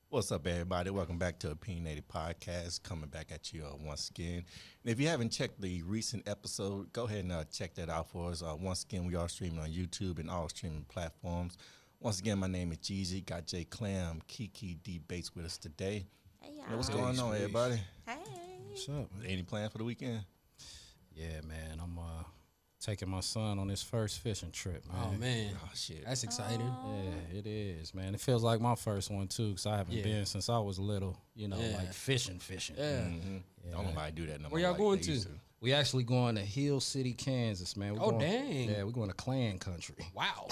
What's up, everybody? Welcome back to Opinyanated Podcast, coming back at you once again. And if you haven't checked the recent episode, go ahead and check that out for us. Once again, we are streaming on YouTube and all streaming platforms. Once again, my name is Jeezy. Got Jay Clam, Kiki D Bates with us today. Hey, y'all. Hey, what's going on, everybody? Hey. What's up, man? Any plans for the weekend? Yeah, man. I'm taking my son on his first fishing trip, man. Oh, man. Oh, shit. That's exciting. Yeah, it is, man. It feels like my first one, too, because I haven't been since I was little, like fishing. Yeah. Mm-hmm. Don't nobody do that no more. Where y'all like going they to? used We actually going to Hill City, Kansas, man. Dang. Yeah, we're going to Klan country. Wow.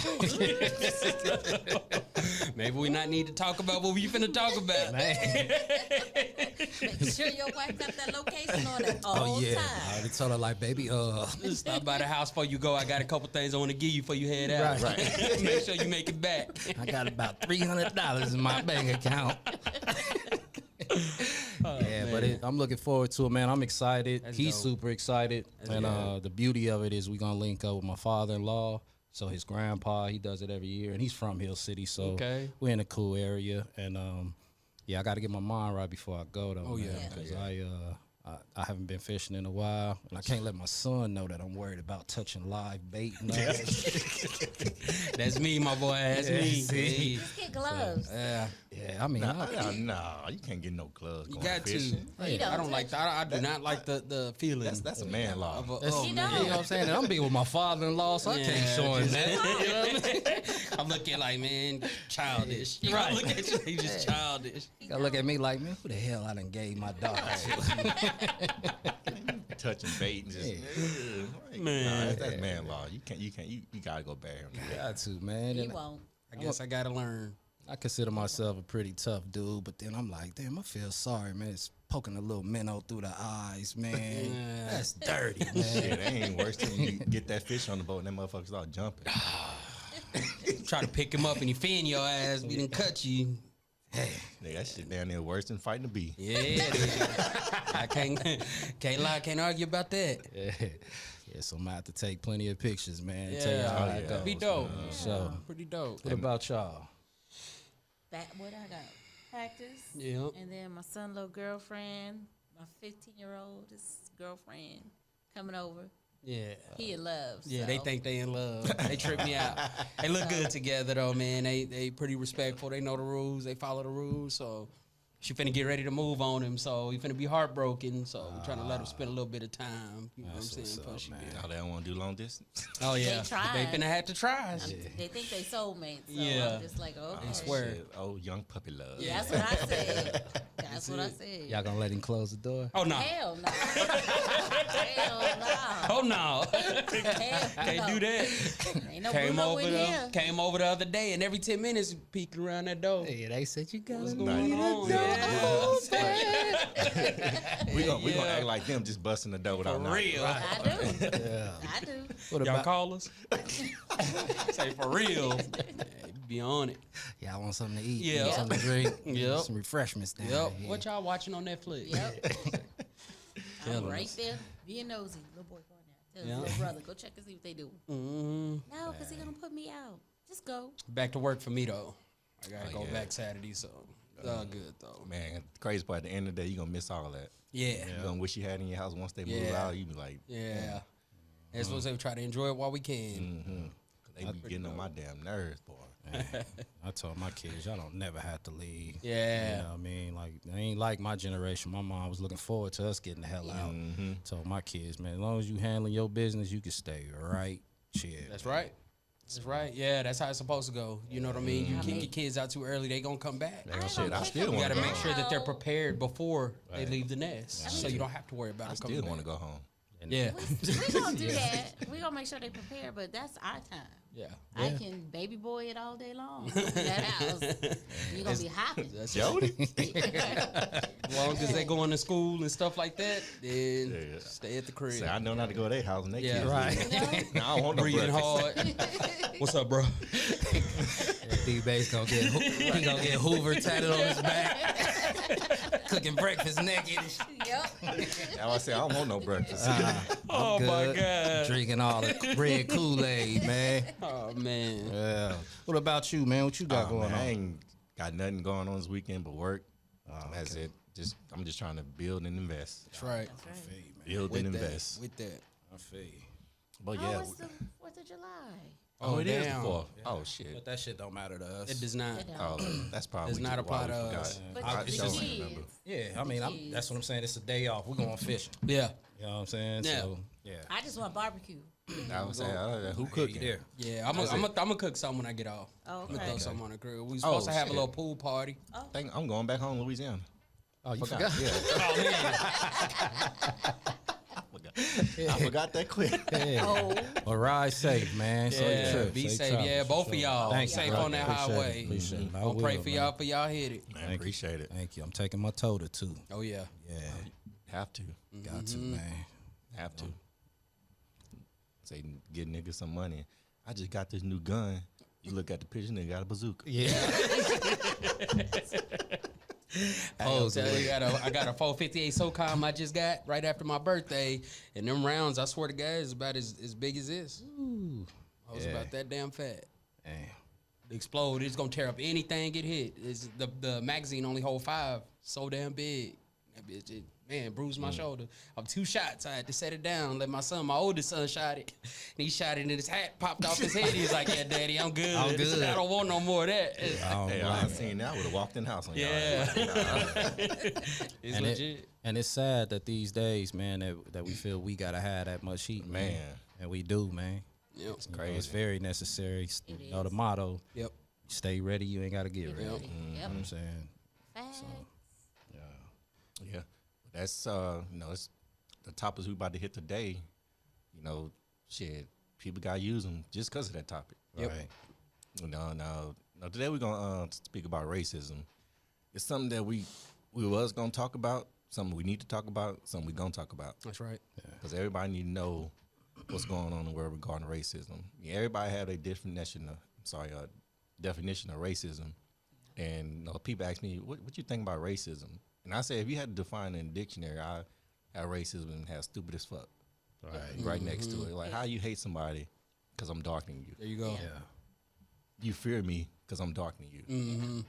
Maybe we not need to talk about what we finna talk about. Man. Make sure your wife got that location on it all I time. already told her, like, baby, Stop by the house before you go. I got a couple things I want to give you before you head out. Right. Make sure you make it back. I got about $300 in my bank account. But I'm looking forward to it, man. I'm excited. He's dope. super excited. The beauty of it is we're going to link up with my father-in-law. So his grandpa, he does it every year, and he's from Hill City, so we're in a cool area. And, I got to get my mind right before I go, though. Oh, yeah. Because I haven't been fishing in a while, and I can't let my son know that I'm worried about touching live bait. And all that. That's me, my boy. That's me. See? Just get gloves. I mean, Nah, you can't get no gloves You going got fishing. to. You don't I don't like that. I do not like the feeling. That's a man law. Oh, You man. know. you know what I'm saying? I'm being with my father-in-law, so I can't show him that. You know what I mean? I'm looking like, man, childish. Right. Look at you, you just childish. You gotta look at me like, man, who the hell I done gave my dog to? Touching bait and just Man. that's man law. You gotta go back. Got to, man. He And won't. I guess I gotta learn. I consider myself a pretty tough dude, but then I'm like, damn, I feel sorry, man. It's poking a little minnow through the eyes, man. Yeah. That's dirty, man. Shit, that ain't worse than you get that fish on the boat and that motherfucker start jumping. Try to pick him up and he fin your ass. We didn't cut you. Nigga, that shit down there worse than fighting a bee. Yeah, it is. I can't lie, can't argue about that. Yeah, so I'm gonna have to take plenty of pictures, man. Yeah, Tell you how that goes. be dope. So, Pretty dope. what about y'all? That what I got. Practice. Yeah. And then my son's little girlfriend, my 15-year-old, his girlfriend coming over. Yeah. He in love. Yeah, so. they think they in love. They trip me out. They look good together though, man. They pretty respectful. They know the rules. They follow the rules. So she finna get ready to move on him. So he finna be heartbroken. So we're trying to let him spend a little bit of time. You know what I'm saying? Before she get- Now they don't want to do long distance. Oh yeah, tried. they finna have to try. They think they soulmates. So Yeah. I'm just like, okay. I swear. Shit. Oh, young puppy love. Yeah, that's what I said. That's what I said. Y'all gonna let him close the door? Oh no. Hell no. Hell no. Oh no. Hell Can't no. do that. Ain't no Bruno in here. Came over the other day, and every 10 minutes peeking around that door. Yeah, they said you got What's to going on? We gonna act like them just busting the door without For knocking. real. I do. Yeah. I do. What Y'all about call us? Say for real. Be on it. y'all want something to eat? Yeah. Want something to drink? Yep. Some refreshments down Yep. here. What y'all watching on Netflix? Yep. I'm Killing right us. there being nosy. Little boy going there. Tell his Yeah. little brother, go check and see what they do. Mm-hmm. No, because he's going to put me out. Just go. Back to work for me though. I gotta go yeah. back Saturday, so it's all good though. Man, the crazy part, at the end of the day, you gonna miss all that. Yeah. You gonna wish you had in your house once they move Yeah. out. You be like, Yeah. That's what we try to enjoy it while we can. they be getting on my damn nerves, boy. I told my kids, y'all don't never have to leave. Yeah. You know what I mean? Like, they ain't like my generation. My mom was looking forward to us getting the hell out. Told my kids, man, as long as you handling your business, you can stay right chill. That's right. That's right. Yeah, that's how it's supposed to go. You know what I mean? You kick your kids out too early, they gonna come back. Man, shit, I still You want gotta to go make home. sure that they're prepared before they leave the nest, so you don't have to worry about I them coming still want to back. go home. Yeah. We're going to do that. We're going to make sure they prepare, but that's our time. Yeah. I can baby boy it all day long. In that house. You're going to be hopping. That's Jody? As long as they going to school and stuff like that, then Yeah. stay at the crib. Say, I know not to go to their house and they Yeah. kids. Right. leave. Nah, I don't want no Breathing breakfast. hard. What's up, bro? D-Base gonna get Hoover tatted on his back, cooking breakfast naked. Yep. Now I say, I don't want no breakfast. Oh my Good. God. Drinking all the red Kool-Aid, man. Oh man. Yeah. What about you, man? What you got Oh, going man, I on? ain't got nothing going on this weekend but work. That's it. I'm just trying to build and invest. That's right. That's right. Build With and that, invest. with that. I feel you. But Oh, yeah. it's the 4th of July. Oh, it is the damn. 4th. Oh, shit. But that shit don't matter to us. It does not. It don't. Oh, that's probably Does not apply why we to forgot. us. But I the don't kids, remember. Yeah, I mean, kids. that's what I'm saying. It's a day off. We're going fishing. Yeah. You know what I'm saying? Yeah. So, yeah. I just want barbecue. I was saying, who Hey, cooking? there. Yeah, I'm gonna cook something when I get off. Oh, I'm gonna okay. throw something on the grill. We supposed to have a shit. little pool party. I'm going back home to Louisiana. Oh, you forgot? Yeah. Oh man. I forgot that quick. Yeah. Oh, Well, ride safe, man. Safe Yeah, trip, be safe. travels, Yeah, for both of sure. y'all. Thank Safe you, on brother. that Appreciate it, highway. appreciate it. I I'll pray will, for man. y'all hit it. Man, appreciate it. Thank you. I'm taking my Tota too. Oh yeah. Yeah, Have to. got to, man. Have to. Say, get niggas some money. I just got this new gun. You look at the picture, nigga got a bazooka. Yeah. Oh, I got a 458 SOCOM I just got right after my birthday, and them rounds, I swear to God, is about as big as this. Ooh. I was Yeah. about that damn fat. Damn. Explode. It's gonna tear up anything get hit. It's the magazine only hold 5. So damn big. That bitch, man, bruised my shoulder. I'm 2 shots. I had to set it down. Let my oldest son, shot it. And he shot it, and his hat popped off his head. He's like, "Yeah, Daddy, I'm good. I'm good. I don't want no more of that." Hey, I seen that. I would have walked in the house on y'all. Yeah. It's And legit. And it's sad that these days, man, that we feel we gotta have that much heat, Man. And we do, man. Yep. You know, Crazy. it's very necessary. It You know the is. motto: Yep. stay ready. You ain't gotta get ready. Yep. You Yep. know what I'm saying? Facts. Yeah. That's, it's the topics we about to hit today. You know, shit, people got to use them just because of that topic. Yep. Right. Now, today we're going to speak about racism. It's something that we was going to talk about, something we need to talk about, something we going to talk about. That's right. Because everybody need to know what's going on in the world regarding racism. Yeah, everybody have a definition of racism. And people ask me, what you think about racism? And I say, if you had to define it in a dictionary, I have racism and have stupid as fuck. Right next to it. Like, how you hate somebody because I'm darker than you? There you go. Yeah. You fear me because I'm darker than you. Mm-hmm.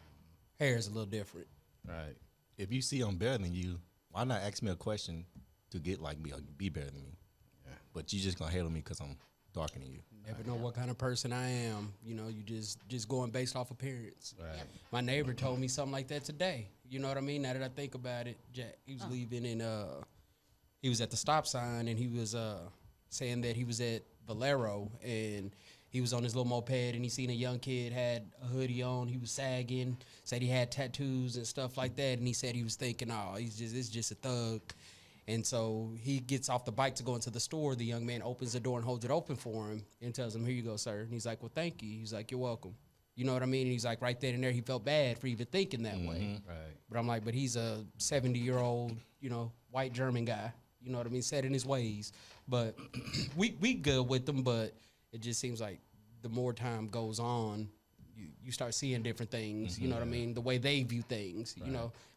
Hair is a little different. Right. If you see I'm better than you, why not ask me a question to get like me or be better than me? Yeah. But you just gonna hate on me because I'm darker than you. Never know what kind of person I am. You know, you just going based off appearance. Right. My neighbor told me something like that today. You know what I mean? Now that I think about it, Jack, he was leaving and he was at the stop sign and he was saying that he was at Valero and he was on his little moped and he seen a young kid had a hoodie on. He was sagging, said he had tattoos and stuff like that. And he said he was thinking, oh, it's just a thug. And so he gets off the bike to go into the store. The young man opens the door and holds it open for him and tells him, "Here you go, sir." And he's like, "Well, thank you." He's like, "You're welcome." You know what I mean? And he's like, right then and there, he felt bad for even thinking that way. Right. But I'm like, but he's a 70-year-old, white German guy. You know what I mean? Set in his ways. But we good with them, but it just seems like the more time goes on, you start seeing different things. You know what I mean? The way they view things,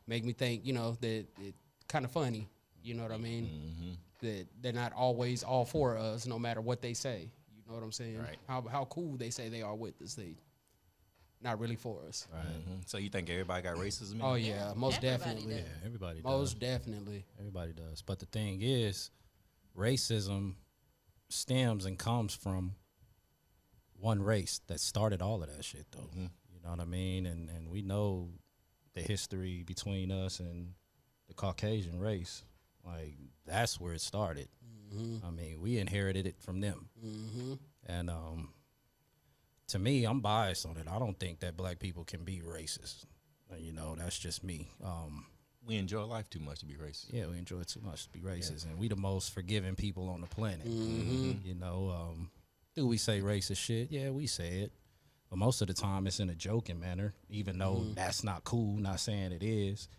make me think, that it kind of funny. You know what I mean? That they're not always all for us, no matter what they say. You know what I'm saying? Right. How cool they say they are with us, they not really for us. Right. So you think everybody got racism? In Oh it? yeah, most everybody definitely. does. Yeah. Everybody does. Most definitely. Everybody does. But the thing is, racism stems and comes from one race that started all of that shit, though. You know what I mean? And we know the history between us and the Caucasian race. Like, that's where it started. I mean, we inherited it from them. And to me, I'm biased on it. I don't think that black people can be racist. That's just me. We enjoy life too much to be racist. Yeah, we enjoy it too much to be racist, and we the most forgiving people on the planet. Do we say racist shit? Yeah, we say it, but most of the time it's in a joking manner, even though that's not cool. Not saying it is.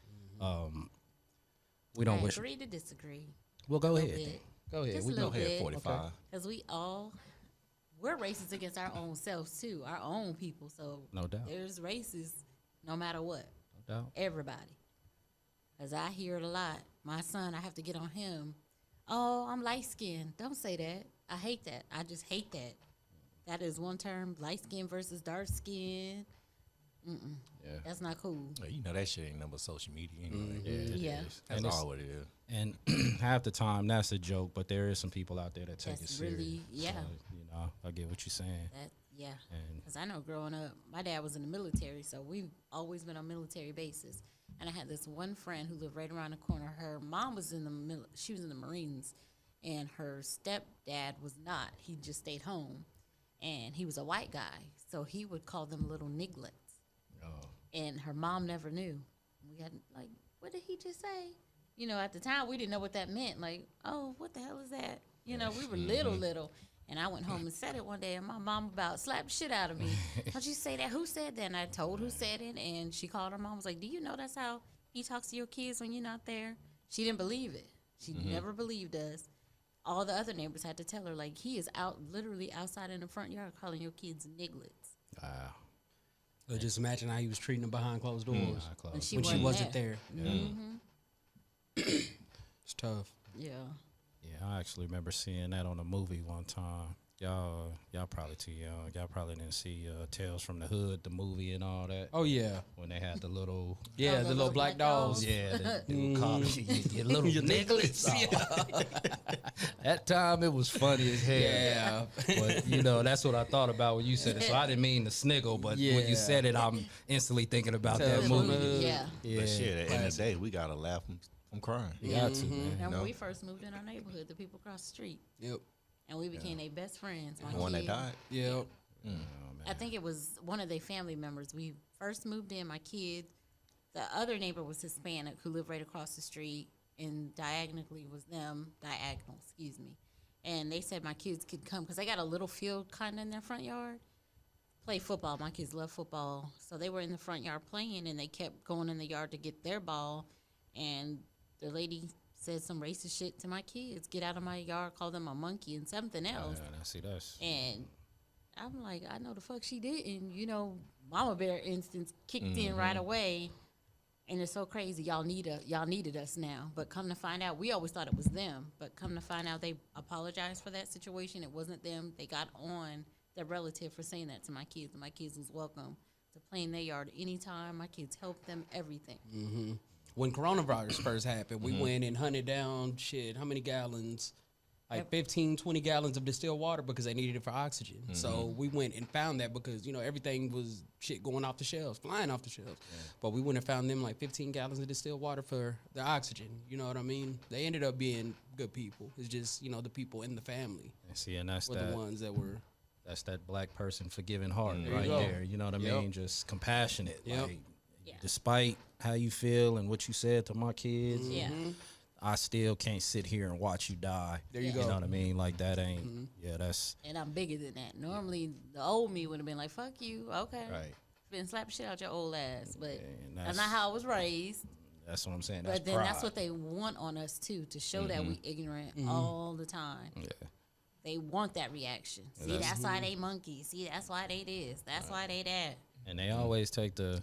We don't I wish. agree to disagree. Well, go little ahead. bit. Go ahead. Just We a little go Go ahead, bit. 45. Because we're racist against our own selves too, our own people. So No doubt. there's racist no matter what. No doubt. Everybody. Because I hear it a lot. My son, I have to get on him. Oh, I'm light skinned. Don't say that. I hate that. I just hate that. That is one term, light skin versus dark skin. Yeah. That's not cool. You know that shit ain't nothing but social media anyway. Yeah. That's all what it is. And half the time that's a joke, but there is some people out there that take That's it serious. really- yeah. So, I get what you're saying. Yeah. And Because I know growing up, my dad was in the military, so we've always been on military bases. And I had this one friend who lived right around the corner. Her mom was in she was in the Marines, and her stepdad was not. He just stayed home, and he was a white guy, so he would call them little nigglets. oh, And her mom never knew. We had like, what did he just say? At the time we didn't know what that meant. Like, oh, what the hell is that? We were little. And I went home and said it one day, and my mom about slapped the shit out of me. How'd you say that? Who said that? And I told who said it, and she called her mom. Was like, do you know that's how he talks to your kids when you're not there? She didn't believe it. She never believed us. All the other neighbors had to tell her, like, he is literally outside in the front yard calling your kids nigglets. wow. So just imagine how he was treating them behind closed doors When when she wasn't there. It's tough. Yeah. Yeah, I actually remember seeing that on a movie one time. Y'all probably too young. Y'all probably didn't see Tales from the Hood, the movie and all that. Oh yeah, When they had the little, the little black dolls. yeah, they would call your little nigglets. That time it was funny as hell. Yeah. But that's what I thought about when you said it. So I didn't mean to sniggle, but when you said it, I'm instantly thinking about that Tales from the movie. Hood. Yeah. Yeah, But shit, at the end of the day, we gotta laugh. I'm crying. you got to, man. And when No. we first moved in our neighborhood, the people across the street, Yep. and we became their best friends. My The one that kid- died. Yep. I think it was one of their family members. We first moved in, my kid, the other neighbor was Hispanic who lived right across the street, and diagonal, excuse me. And they said my kids could come because they got a little field kind of in their front yard. Play football. My kids love football. So they were in the front yard playing, and they kept going in the yard to get their ball. And the lady said some racist shit to my kids. Get out of my yard, call them a monkey and something else. Yeah, that's And I'm like, I know the fuck she didn't. Mama Bear instance kicked in right away. And it's so crazy. Y'all needed us now. But come to find out, we always thought it was them. But come to find out, they apologized for that situation. It wasn't them. They got on their relative for saying that to my kids. And my kids was welcome to play in their yard anytime. My kids helped them, everything. When coronavirus first happened, we went and hunted down how many gallons? Like 15, 20 gallons of distilled water because they needed it for oxygen. So we went and found that because, everything was going off the shelves, flying off the shelves. Yeah. But we went and found them like 15 gallons of distilled water for the oxygen. You know what I mean? They ended up being good people. It's just, the people in the family and that's were the ones that were. That's that black person forgiving heart There you go. there. You know what I mean? Just compassionate. Yep. Like, despite how you feel and what you said to my kids, Yeah. I still can't sit here and watch you die. There you You go. know what I mean? Like that ain't. Yeah, that's And I'm bigger than that. Normally, the old me would have been like, fuck you. Okay. Right. Been slapping shit out your old ass. But and that's not how I was raised. That's what I'm saying. That's But then pride. that's what they want on us, too, to show that we ignorant all the time. Yeah. They want that reaction. See, that's why they monkeys. See, that's why they this. That's why they that. And they always take the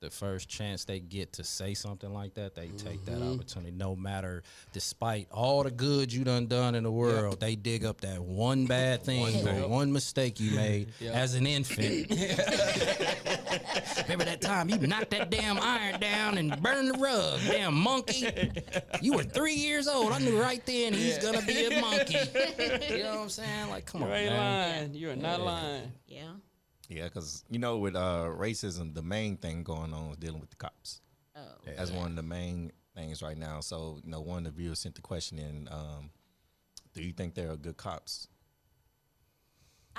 first chance they get to say something like that, they take that opportunity. No matter, despite all the good you done in the world, they dig up that one bad thing or one mistake you made as an infant. Remember that time you knocked that damn iron down and burned the rug, damn monkey? You were 3 years old. I knew right then he's gonna be a monkey. You know what I'm saying? Like, come on, You ain't man. lying. You're not lying. Yeah. Yeah, because with racism, the main thing going on is dealing with the cops. Oh. That's one of the main things right now. So one of the viewers sent the question in: do you think there are good cops?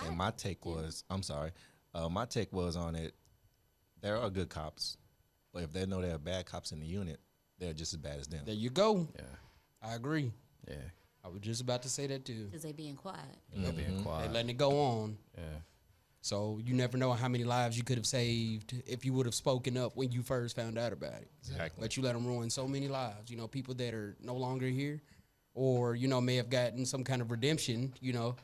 And my take was, my take was on it. There are good cops, but if they know there are bad cops in the unit, they're just as bad as them. There you go. Yeah. I agree. Yeah. I was just about to say that too. Because they being quiet. They're being They quiet. letting it go on. Yeah. So you never know how many lives you could have saved if you would have spoken up when you first found out about it. Exactly. But you let them ruin so many lives. People that are no longer here, or may have gotten some kind of redemption.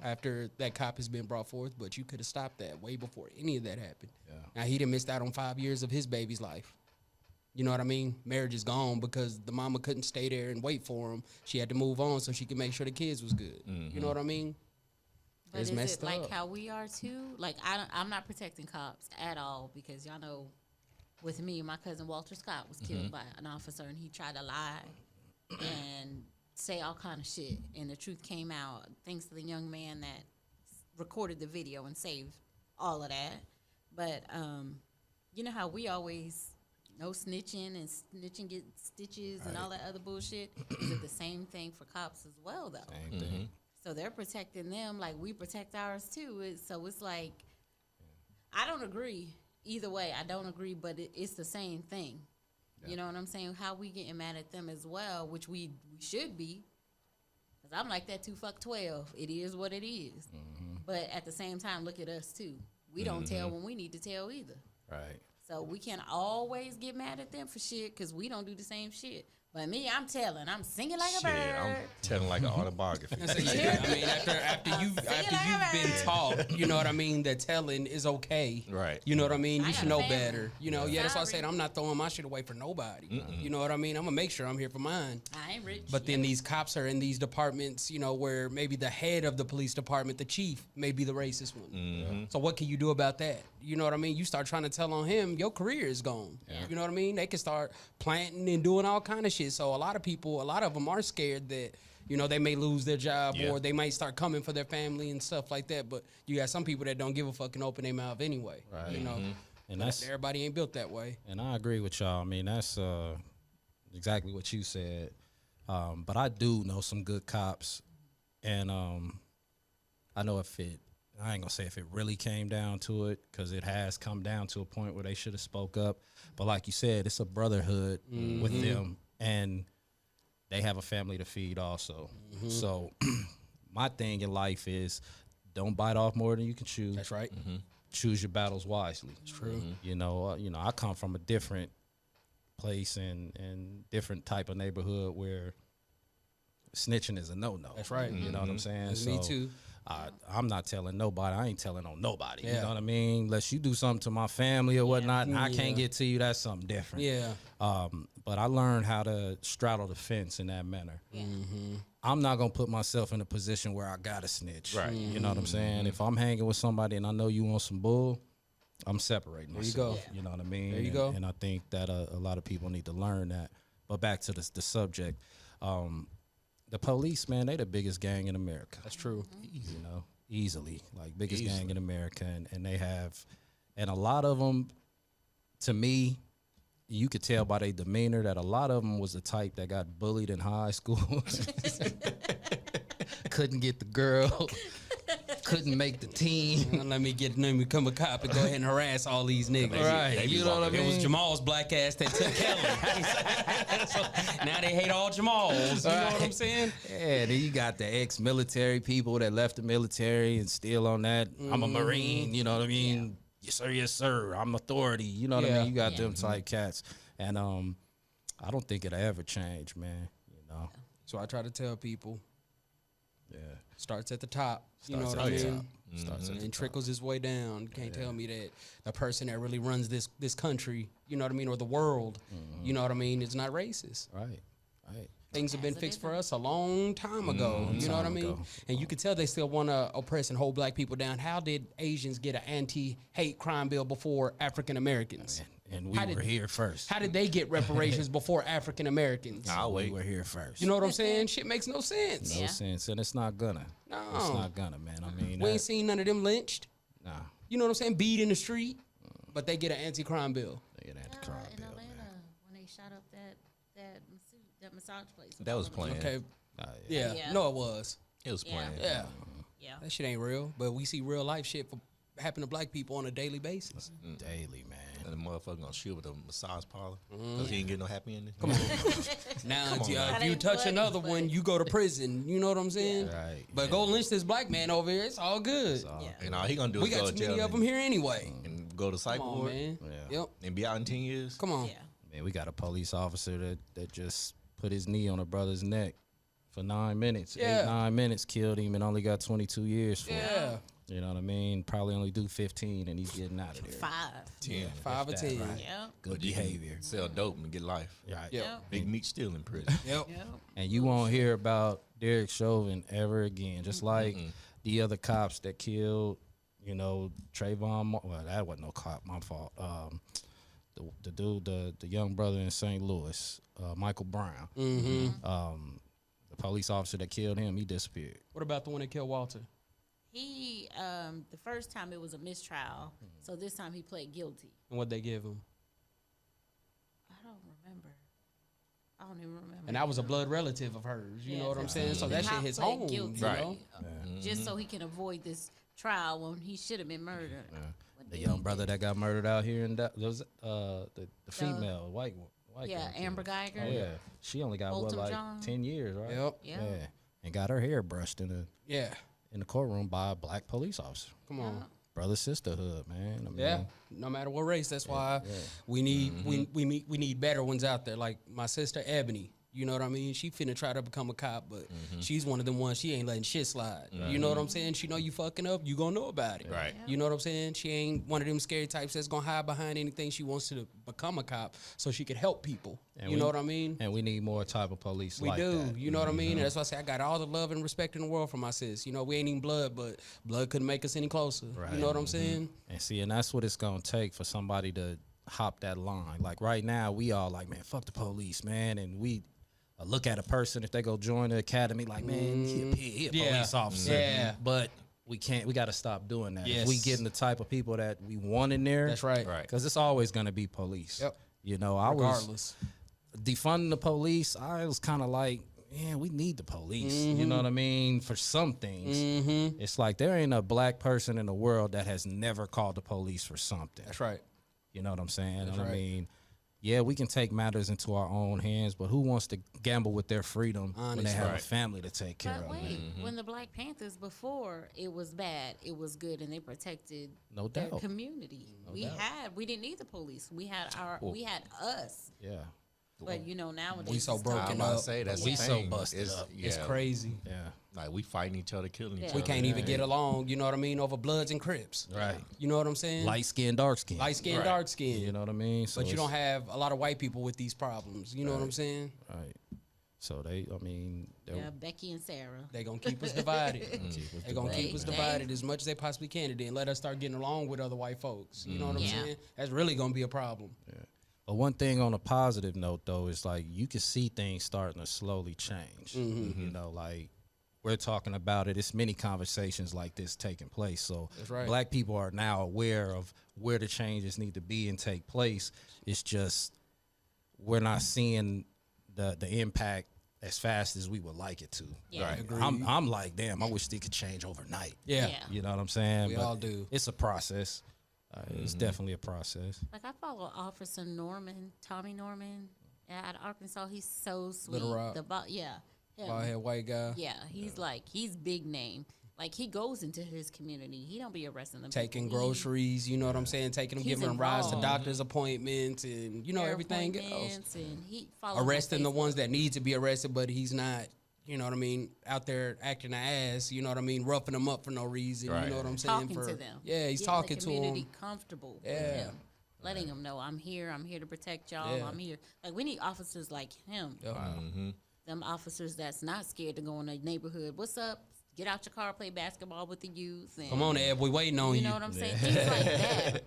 After that cop has been brought forth. But you could have stopped that way before any of that happened. Yeah. Now he done missed out on 5 years of his baby's life. You know what I mean? Marriage is gone because the mama couldn't stay there and wait for him. She had to move on so she could make sure the kids was good. You know what I mean? But It's is messed it like up. how we are too? Like I'm not protecting cops at all because y'all know with me, my cousin Walter Scott was killed by an officer, and he tried to lie and say all kind of shit, and the truth came out thanks to the young man that recorded the video and saved all of that. But you know how we always no snitching and snitching get stitches and all that other bullshit? Is it the same thing for cops as well, though? Same thing. So they're protecting them like we protect ours too. So it's like, I don't agree either way. I don't agree, but it's the same thing. Yeah. You know what I'm saying? How we getting mad at them as well, which we should be. Because I'm like that too, fuck 12. It is what it is. But at the same time, look at us too. We don't tell when we need to tell either. Right. So we can't always get mad at them for shit because we don't do the same shit. But me, I'm telling. I'm singing like a bird. I'm telling like an autobiography. Yeah, I mean, after you've been taught, you know what I mean, that telling is okay. Right. You know what I mean? You should know family. better. You know, that's why I said I'm not throwing my shit away for nobody. You know what I mean? I'm gonna make sure I'm here for mine. I ain't rich. But then these cops are in these departments, you know, where maybe the head of the police department, the chief, may be the racist one. So what can you do about that? You know what I mean? You start trying to tell on him, your career is gone. Yeah. You know what I mean? They can start planting and doing all kind of shit. So a lot of them are scared that, you know, they may lose their job or they might start coming for their family and stuff like that. But you got some people that don't give a fuck and open their mouth anyway. Right. You know, and that's everybody ain't built that way. And I agree with y'all. I mean, that's exactly what you said. But I do know some good cops, and I know I ain't gonna say if it really came down to it, because it has come down to a point where they should have spoke up. But like you said, it's a brotherhood with them, and they have a family to feed also. So my thing in life is don't bite off more than you can chew. That's right. Choose your battles wisely. It's true. You know, I come from a different place and different type of neighborhood where snitching is a no-no. That's right. You know what I'm saying? So me too. I'm not telling nobody. I ain't telling on nobody. Yeah. You know what I mean? Unless you do something to my family or whatnot, and I can't get to you, that's something different. Yeah. But I learned how to straddle the fence in that manner. I'm not going to put myself in a position where I got to snitch. Right. You know what I'm saying? If I'm hanging with somebody and I know you want some bull, I'm separating myself. There you go. You know what I mean? There you go. And I think that a lot of people need to learn that. But back to the subject. The police, man, they the biggest gang in America. That's true. You know, easily. Like, biggest gang in America. And they have, and a lot of them, to me, you could tell by their demeanor that a lot of them was the type that got bullied in high school. Couldn't get the girl. Couldn't make the team. Let me become a cop and go ahead and harass all these niggas. Right. You know what I mean? It was Jamal's black ass that took Kelly. So now they hate all Jamals. You know what I'm saying? Yeah, then you got the ex-military people that left the military and still on that. I'm a Marine, you know what I mean? Yes, sir. I'm authority. You know what I mean? You got them type cats. And I don't think it'll ever change, man. You know? So I try to tell people, starts at the top. You know Starts what I at the mean? top. Starts at the And top. trickles his way down. You can't tell me that the person that really runs this country, you know what I mean, or the world, you know what I mean, is not racist. Right. Things have been fixed for us a long time ago. You know what I mean? And you could tell they still want to oppress and hold black people down. How did Asians get an anti-hate crime bill before African Americans? And we were here first. How did they get reparations before African Americans? We were here first. You know what I'm saying? Shit makes no sense. No sense. And it's not gonna. No. It's not gonna, man. I mean, We ain't seen none of them lynched. Nah. You know what I'm saying? Beat in the street. But they get an anti-crime bill. They get an anti-crime in bill, Atlanta, man. when they shot up that massage place. That was playing. Okay. Yeah. No, it was. It was playing. Yeah. Yeah. That shit ain't real. But we see real life shit happen to black people on a daily basis. Daily, man. And the motherfucker gonna shoot with a massage parlor because he ain't getting no happy ending. Come on. Now, if you touch another one, you go to prison. You know what I'm saying? Right. But go lynch this black man over here. It's all good. And all he gonna do We is go got to too jail many of them here anyway. and go to psych Come on, ward man. Yeah. Yep. and be out in 10 years. Come on. Yeah. Man, we got a police officer that just put his knee on a brother's neck for 9 minutes. Yeah. 9 minutes, killed him, and only got 22 years for it. Yeah. You know what I mean? Probably only do 15, and he's getting out of there. 5. 10. 5 or 10. right. Yep. Good behavior. Sell dope and get life. Right. Yep. Big Meat still in prison. Yep. Yep. And you won't hear about Derek Chauvin ever again. Just like the other cops that killed, you know, Trayvon. Well, that wasn't no cop. My fault. the dude, the young brother in St. Louis, Michael Brown. The police officer that killed him, he disappeared. What about the one that killed Walter? He the first time it was a mistrial, so this time he pled guilty. And what they give him? I don't remember. I don't even remember. And that was a blood relative of hers. You know what I'm saying? So that shit hits pled home. guilty, You know? just so he can avoid this trial when he should have been murdered. The young brother that got murdered out here in that was the female white Yeah, girl. Amber Geiger. Oh yeah, she only got Bolton like John. 10 years, right? Yep. Yeah. And got her hair brushed in Yeah. the courtroom by a black police officer. Come on. Brother sisterhood, man. I mean, Yeah, no matter what race. That's why we need we need better ones out there. Like my sister Ebony, you know what I mean? She finna try to become a cop, but she's one of them ones. She ain't letting shit slide. You know what I'm saying? She know you fucking up, you gonna know about it. Right. You know what I'm saying? She ain't one of them scary types that's gonna hide behind anything. She wants to become a cop so she could help people. And you know what I mean? And we need more type of police We like do. that. You know what I mean? And that's why I say I got all the love and respect in the world for my sis. You know, we ain't even blood, but blood couldn't make us any closer. Right. You know what I'm saying? And see, and that's what it's gonna take for somebody to hop that line. Like right now, we all like, man, fuck the police, man, and we look at a person if they go join the academy, like, man, he a police officer. Yeah. But we can't. We got to stop doing that. Yes. If we getting the type of people that we want in there, That's right. Right. Because it's always gonna be police. Yep. You know, I was Regardless. defunding the police. I was kind of like, man, we need the police. You know what I mean? For some things, it's like there ain't a black person in the world that has never called the police for something. That's right. You know what I'm saying? That's I right. mean, yeah, we can take matters into our own hands, but who wants to gamble with their freedom when they have a family to take care But of? wait, when the Black Panthers before it was bad, it was good, and they protected No their doubt. community. We didn't need the police. We had us. Yeah. But you know nowadays We so it's broken I'm totally- about to up. say that's We the so thing. busted It's, up. It's crazy. Yeah. Like we fighting each other, killing each Yeah. other. We can't even get along, you know what I mean, over Bloods and Crips. Right. You know what I'm saying? Light skin, dark skin. Light skin, Right. dark skin. You know what I mean? So But you it's- don't have a lot of white people with these problems. You know what I'm saying? Right. So they're Yeah, Becky and Sarah. They gonna keep us divided. They gonna keep us They- divided as much as they possibly can, and then let us start getting along with other white folks. You know what I'm Yeah. saying? That's really gonna be a problem. But one thing on a positive note, though, is like you can see things starting to slowly change. You know, like we're talking about it. It's many conversations like this taking place. So That's right. black people are now aware of where the changes need to be and take place. It's just we're not seeing the impact as fast as we would like it to. Yeah. Right. Agreed. I'm like, damn, I wish they could change overnight. Yeah. Yeah. You know what I'm saying? We all do. It's a process. It's definitely a process. Like I follow Officer Norman, Tommy Norman, out of Arkansas. He's so sweet. Little Rock. Him. Bald head white guy. Yeah, he's big name. Like he goes into his community. He don't be arresting them. Taking people. groceries, you know what I'm saying? Taking them, He's giving them rides to involved. doctor's appointments and, you know, Hair everything else. appointments, and he follows Arresting the on ones Facebook. that need to be arrested, but he's not, you know what I mean, out there acting an ass, you know what I mean, roughing them up for no reason, Right. you know what I'm saying? talking for, to them. Yeah, he's Getting talking the to community them. comfortable Yeah. with him, letting them know I'm here to protect y'all. Yeah. I'm here. Like we need officers like him. Yep. Them officers that's not scared to go in the neighborhood. What's up? Get out your car, play basketball with the youth. And, Come on, Ed, we waiting on you. You know what I'm saying? Things like that.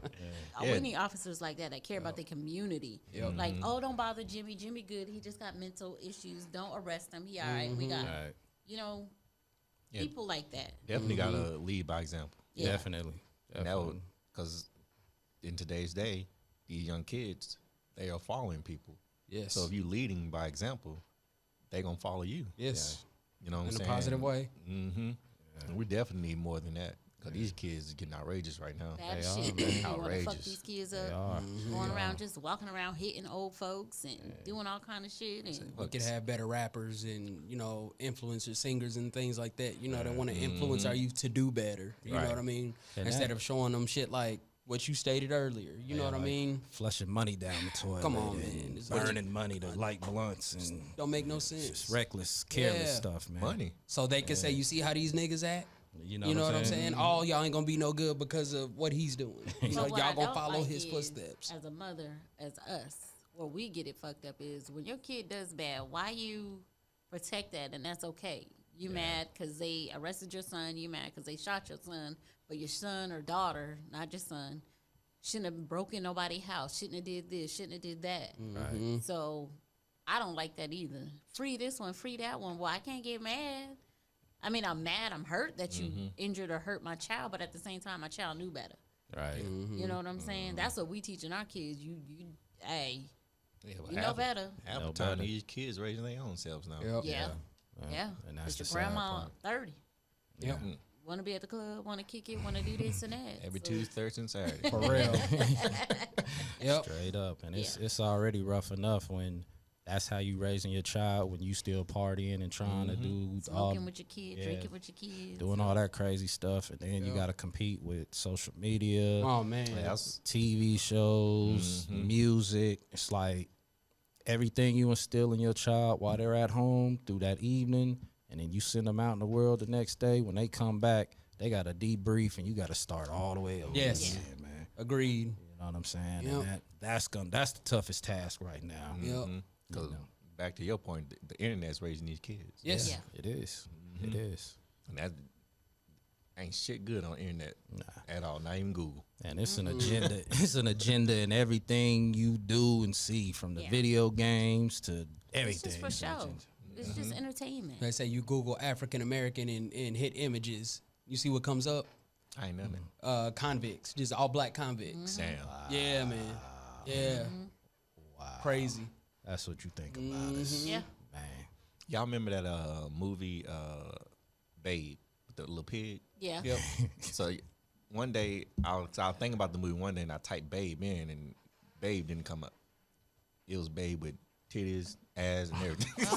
Yeah. We need officers like that care about the community. Like, oh, don't bother Jimmy. Jimmy good. He just got mental issues. Don't arrest him. He all right. We got, Right. you know, Yeah. people like that. Definitely got to lead by example. Yeah. Definitely. Because in today's day, these young kids, they are following people. Yes. So if you leading by example, they gonna follow you. Yes. You know what I'm In a saying? positive way. Mm-hmm. And we definitely need more than that because these kids are getting outrageous right now. Bad They shit. are, You want to fuck Outrageous. these kids They up. are. Going around, just walking around, hitting old folks and doing all kind of shit. And We could have better rappers and, you know, influencers, singers and things like that, you know, that want to influence our youth to do better. You know Right. what I mean? And Instead that- of showing them shit like what you stated earlier. You know what I mean? Flushing money down the toilet. Come on, and man. It's burning money to light blunts and Don't make no just sense. reckless, careless Yeah. stuff, man. Money. So they can say, you see how these niggas act? You know, You know what I'm saying? Oh, y'all ain't gonna be no good because of what he's doing. You know, But what I y'all gonna don't follow like his is, footsteps. As a mother, as us, where we get it fucked up is when your kid does bad, why you protect that and that's okay. You mad because they arrested your son. You mad because they shot your son, but your son or daughter, not your son, Shouldn't have broken nobody's house. Shouldn't have did this. Shouldn't have did that. Right. So I don't like that either. Free this one, free that one. Well, I can't get mad. I mean, I'm mad. I'm hurt that you injured or hurt my child, but at the same time, my child knew better. Right. You know what I'm saying? That's what we teaching our kids. Hey, Yeah, well, you know better. Half Know the time, better. these kids raising their own selves now. Yep. Yeah. And that's Because the your sad grandma, part. 30. Yep. Want to be at the club, want to kick it, want to do this and that. Every So, Tuesday, Thursday, and Saturday. For real. Yep. Straight up. And it's already rough enough when that's how you raising your child, when you still partying and trying to do all, Smoking with your kids, yeah. drinking with your kids. doing all that crazy stuff. And then you got to compete with social media, Oh man. Yeah, that's- TV shows, music. It's like everything you instill in your child while they're at home through that evening, and then you send them out in the world the next day. When they come back, they got to debrief, and you got to start all the way over. Yes. again, man. Agreed. You know what I'm saying? Yep. And that's the toughest task right now. Yep. Because back to your point, the internet's raising these kids. Yes. Yeah. It is. It is. And that ain't shit good on the internet at all, not even Google. And it's an agenda. It's an agenda in everything you do and see, from the video games to It's everything. just for It's an show. agenda. It's just entertainment. Let's say you Google African American and hit images. You see what comes up? I ain't nothing. Convicts, just all black convicts. Damn. Yeah, man. Yeah. Wow. Crazy. That's what you think about it. Yeah. Man. Y'all remember that movie, Babe, with the little pig? Yeah. Yep. So one day, I was thinking about the movie one day, and I typed Babe in, and Babe didn't come up. It was Babe with titties, ass, and everything.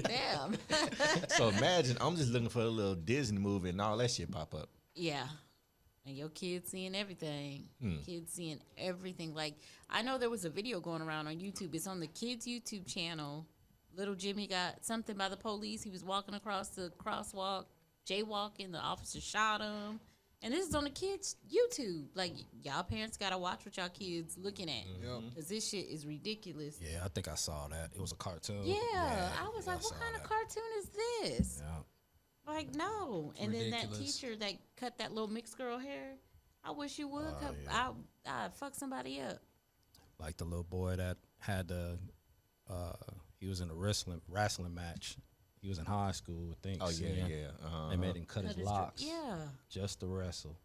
Damn. So imagine, I'm just looking for a little Disney movie, and all that shit pop up. Yeah. And your kids seeing everything. Hmm. Kids seeing everything. Like, I know there was a video going around on YouTube. It's on the kids' YouTube channel. Little Jimmy got something by the police. He was walking across the crosswalk, jaywalking. The officer shot him. And this is on the kids' YouTube. Like, y'all parents got to watch what y'all kids looking at. Because this shit is ridiculous. Yeah, I think I saw that. It was a cartoon. Yeah. I was I like, what saw kind of that. cartoon is this? Yeah. Like, no. And then that ridiculous. teacher that cut that little mixed girl hair, I wish you would. I'd fuck somebody up. Like the little boy that had he was in a wrestling match. He was in high school, I think. Oh, yeah, senior. yeah. They made him cut his locks Yeah. just to wrestle.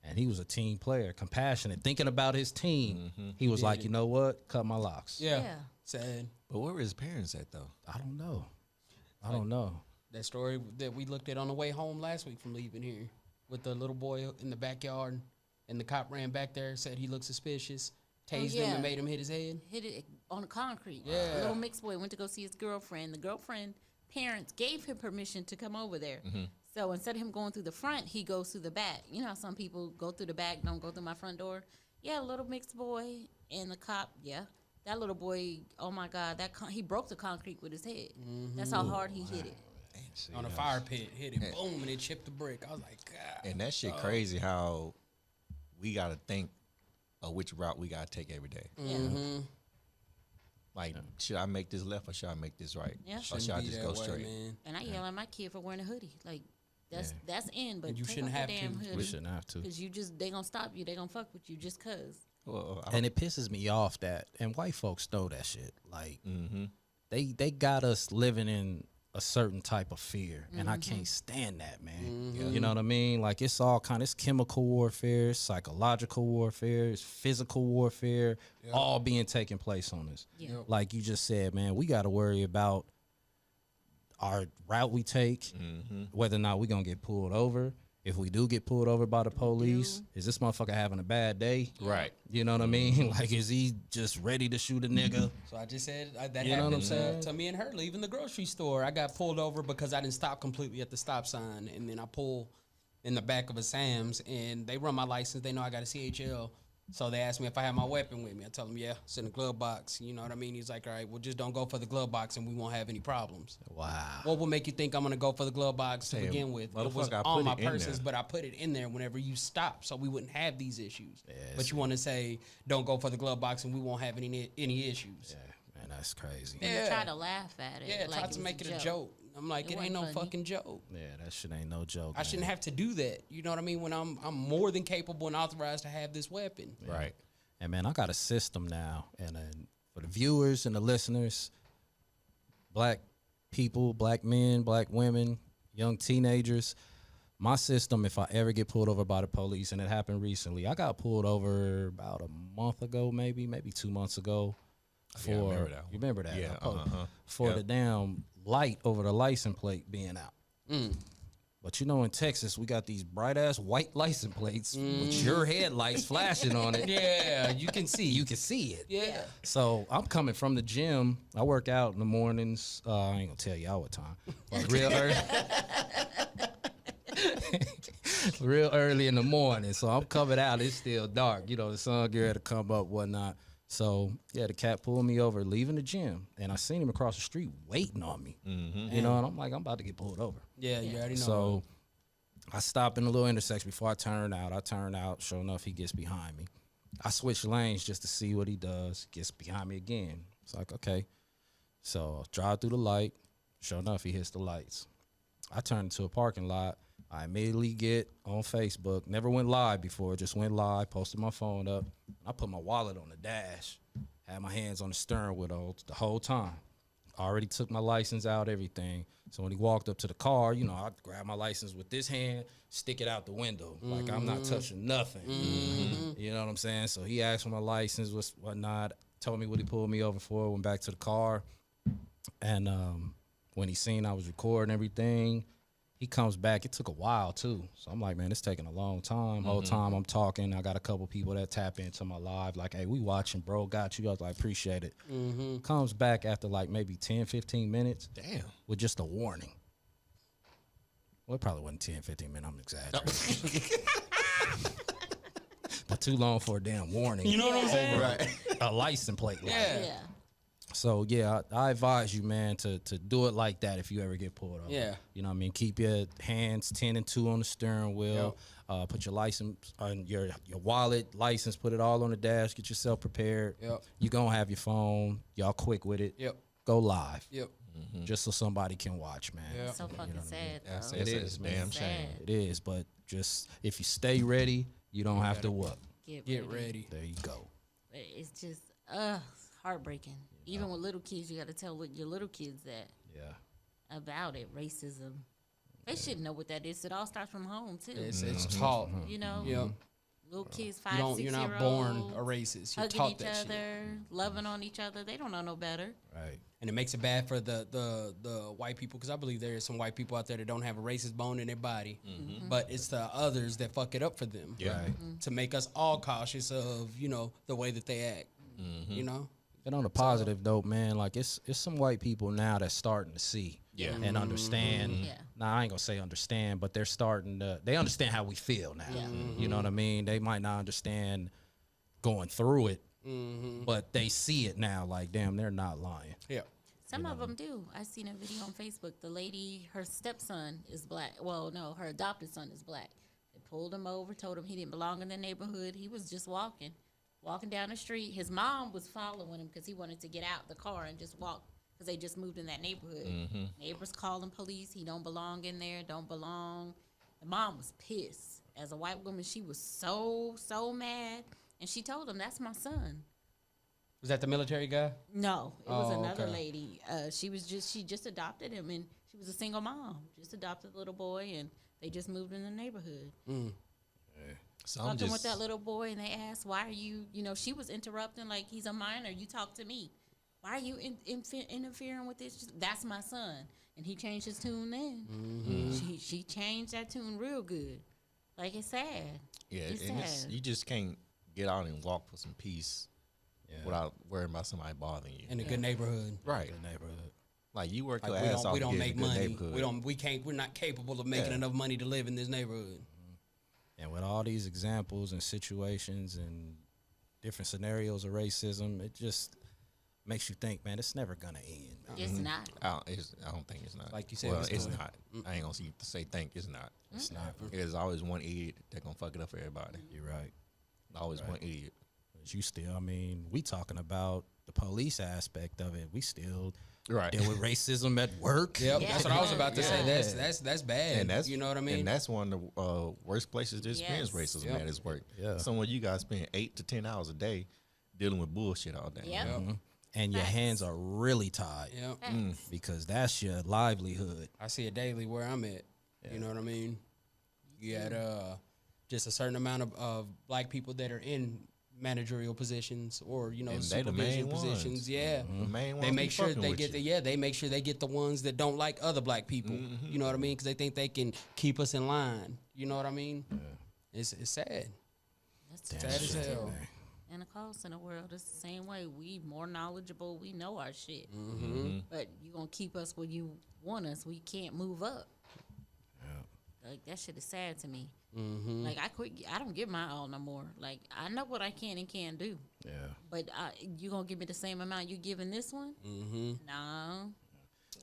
And he was a team player, compassionate, thinking about his team. He was like, you know what? Cut my locks. Yeah. Yeah. Sad. But where were his parents at, though? I don't know. I don't know. That story that we looked at on the way home last week from leaving here with the little boy in the backyard, and the cop ran back there, said he looked suspicious, tased him yeah. and made him hit his head. Hit it on the concrete. Yeah. The little mixed boy went to go see his girlfriend. The girlfriend parents gave him permission to come over there. So instead of him going through the front, he goes through the back. You know how some people go through the back, don't go through my front door? Yeah, little mixed boy and the cop, yeah. That little boy, oh my God, he broke the concrete with his head. That's how hard he hit it. On a fire pit, hit it, boom, and it chipped the brick. I was like, God. And that shit crazy how we got to think of which route we got to take every day. Yeah. Like, should I make this left or should I make this right? Yeah. Or should I Be just that go way, straight? man. And I yell at my kid for wearing a hoodie. Like, that's in, but And you take shouldn't off have the to. damn We hoodie. We shouldn't have to. Because they going to stop you. They going to fuck with you just because. Well, And it pisses me off that, and white folks know that shit. Like, they got us living in a certain type of fear, and I can't stand that, man. You know what I mean? Like, it's all it's chemical warfare, it's psychological warfare, it's physical warfare, all being taking place on us. Yeah. Like you just said, man, we got to worry about our route we take, whether or not we're going to get pulled over. If we do get pulled over by the police, is this motherfucker having a bad day? right. You know what I mean? Like, is he just ready to shoot a nigga? So I just said that You know what I'm happened saying? to me and her leaving the grocery store. I got pulled over because I didn't stop completely at the stop sign, and then I pull in the back of a Sam's, and they run my license. They know I got a CHL, so they asked me if I had my weapon with me. I tell them, yeah, it's in the glove box. You know what I mean? He's like, all right, well, just don't go for the glove box, and we won't have any problems. Wow. What will make you think I'm going to go for the glove box to begin with? It was motherfucker, I on put my it in purses, there. but I put it in there whenever you stop, so we wouldn't have these issues. But you want to say, don't go for the glove box, and we won't have any issues. Yeah, man, that's crazy. And you try to laugh at it. Yeah, like try to make it a joke. I'm like, it ain't wasn't no funny. fucking joke. Yeah, that shit ain't no joke. I shouldn't have to do that. You know what I mean? When I'm more than capable and authorized to have this weapon. Right. And man, I got a system now, and for the viewers and the listeners, black people, black men, black women, young teenagers, my system, if I ever get pulled over by the police, and it happened recently, I got pulled over about a month ago, maybe 2 months ago. Yeah, I remember that one. You remember that? Yeah, For Yep. the damn light over the license plate being out. But you know, in Texas, we got these bright ass white license plates with your headlights flashing on it. Yeah, you can see. You can see it. Yeah. So I'm coming from the gym. I work out in the mornings. I ain't gonna tell y'all what time, but real early. Real early in the morning. So I'm coming out. It's still dark. You know, the sun gear to come up, whatnot. So yeah, the cat pulled me over, leaving the gym, and I seen him across the street waiting on me. You know, and I'm like, I'm about to get pulled over. Yeah, you already know. So I stop in a little intersection before I turn out. I turn out. Sure enough, he gets behind me. I switch lanes just to see what he does. Gets behind me again. It's like, okay. So I drive through the light. Sure enough, he hits the lights. I turn into a parking lot. I immediately get on Facebook. Never went live before. Just went live. Posted my phone up. I put my wallet on the dash. Had my hands on the steering wheel the whole time. Already took my license out, everything. So when he walked up to the car, you know, I grab my license with this hand, stick it out the window. Like I'm not touching nothing. You know what I'm saying? So he asked for my license, whatnot, told me what he pulled me over for, went back to the car. And when he seen I was recording everything, he comes back. It took a while too. So I'm like, man, it's taking a long time. Whole time I'm talking, I got a couple people that tap into my live, like, hey, we watching, bro, got you. I was like, appreciate it. Comes back after like maybe 10, 15 minutes. Damn. With just a warning. Well, it probably wasn't 10, 15 minutes. I'm exaggerating. But too long for a damn warning. You know what I'm saying? Right. A license plate. Yeah. Yeah. So yeah, I advise you, man, to do it like that if you ever get pulled over. Yeah. You know what I mean? Keep your hands 10 and 2 on the steering wheel. Put your license on your wallet, license, put it all on the dash. Get yourself prepared. Yep. You gonna have your phone. Y'all quick with it. Yep. Go live. Yep. Just so somebody can watch, man. Yeah. It's so fucking sad, though. It's is, a man. damn Sad. shame. It is, but just if you stay ready, you don't have to what. Get ready. There you go. It's just, heartbreaking. Even with little kids, you got to tell what your little kids that Yeah. about it, racism. They should know what that is. It all starts from home, too. It's taught. You know? Yep. Little kids, 5, 6 You're not year born olds, a racist. You're hugging taught each that shit. other, loving on each other. They don't know no better. Right. And it makes it bad for the white people, because I believe there is some white people out there that don't have a racist bone in their body, but it's the others that fuck it up for them. Yeah. Right. To make us all cautious of, you know, the way that they act. You know? And on a positive note, man, like it's some white people now that's starting to see and understand. Yeah. Now I ain't gonna say understand, but they're starting to. They understand how we feel now. Yeah. You know what I mean? They might not understand going through it, but they see it now. Like, damn, they're not lying. Yeah. Some of them do. I seen a video on Facebook. The lady, her stepson is black. Well, no, her adopted son is black. They pulled him over, told him he didn't belong in the neighborhood. He was just walking down the street. His mom was following him because he wanted to get out the car and just walk because they just moved in that neighborhood. Neighbors calling police. He don't belong in there. Don't belong. The mom was pissed. As a white woman, she was so mad. And she told him, that's my son. Was that the military guy? No, it was Oh, another okay. lady. She just adopted him, and she was a single mom. Just adopted the little boy, and they just moved in the neighborhood. So I'm Talking just, with that little boy, and they asked, "Why are you? You know, she was interrupting like he's a minor. You talk to me. Why are you interfering with this? That's my son." And he changed his tune. Then she changed that tune real good. Like, it's sad. yeah, It's and it's, sad. you just can't get out and walk for some peace without worrying about somebody bothering you. In a good neighborhood. Right. Good neighborhood. Like, you work Like your ass off we to don't get in a make good money. neighborhood. We're not capable of making enough money to live in this neighborhood. And with all these examples and situations and different scenarios of racism, it just makes you think, man, it's never gonna end. It's not. I don't think it's not. Like you said, well, it's it's not. not. I ain't gonna say think it's not. It's not. There's always one idiot that gonna fuck it up for everybody. You're right. Always one idiot. But you still, I mean, we talking about the police aspect of it. We still Right. Deal with racism at work. Yep, Yeah. that's what I was about to say. Yeah. That's bad. And that's, you know what I mean. And that's one of the worst places to experience Yes. racism Yep. at is work. Yeah. Somewhere you guys spend 8 to 10 hours a day dealing with bullshit all day. Yep. And your Facts. hands are really tied Yep. because that's your livelihood. I see it daily where I'm at. You know what I mean? You got just a certain amount of black people that are in managerial positions or And they the supervision main positions. ones. Yeah, The main they ones make be sure fucking they with get you. they make sure they get the ones that don't like other black people. You know what I mean? Because they think they can keep us in line. You know what I mean? It's sad. That's Sad as shit, hell. too. In the call center world, it's the same way. We more knowledgeable. We know our shit. But you gonna keep us where you want us. We can't move up. Like that shit is sad to me. Like I quit. I don't give my all no more. Like I know what I can and can't do. Yeah. But you gonna give me the same amount you giving this one? No.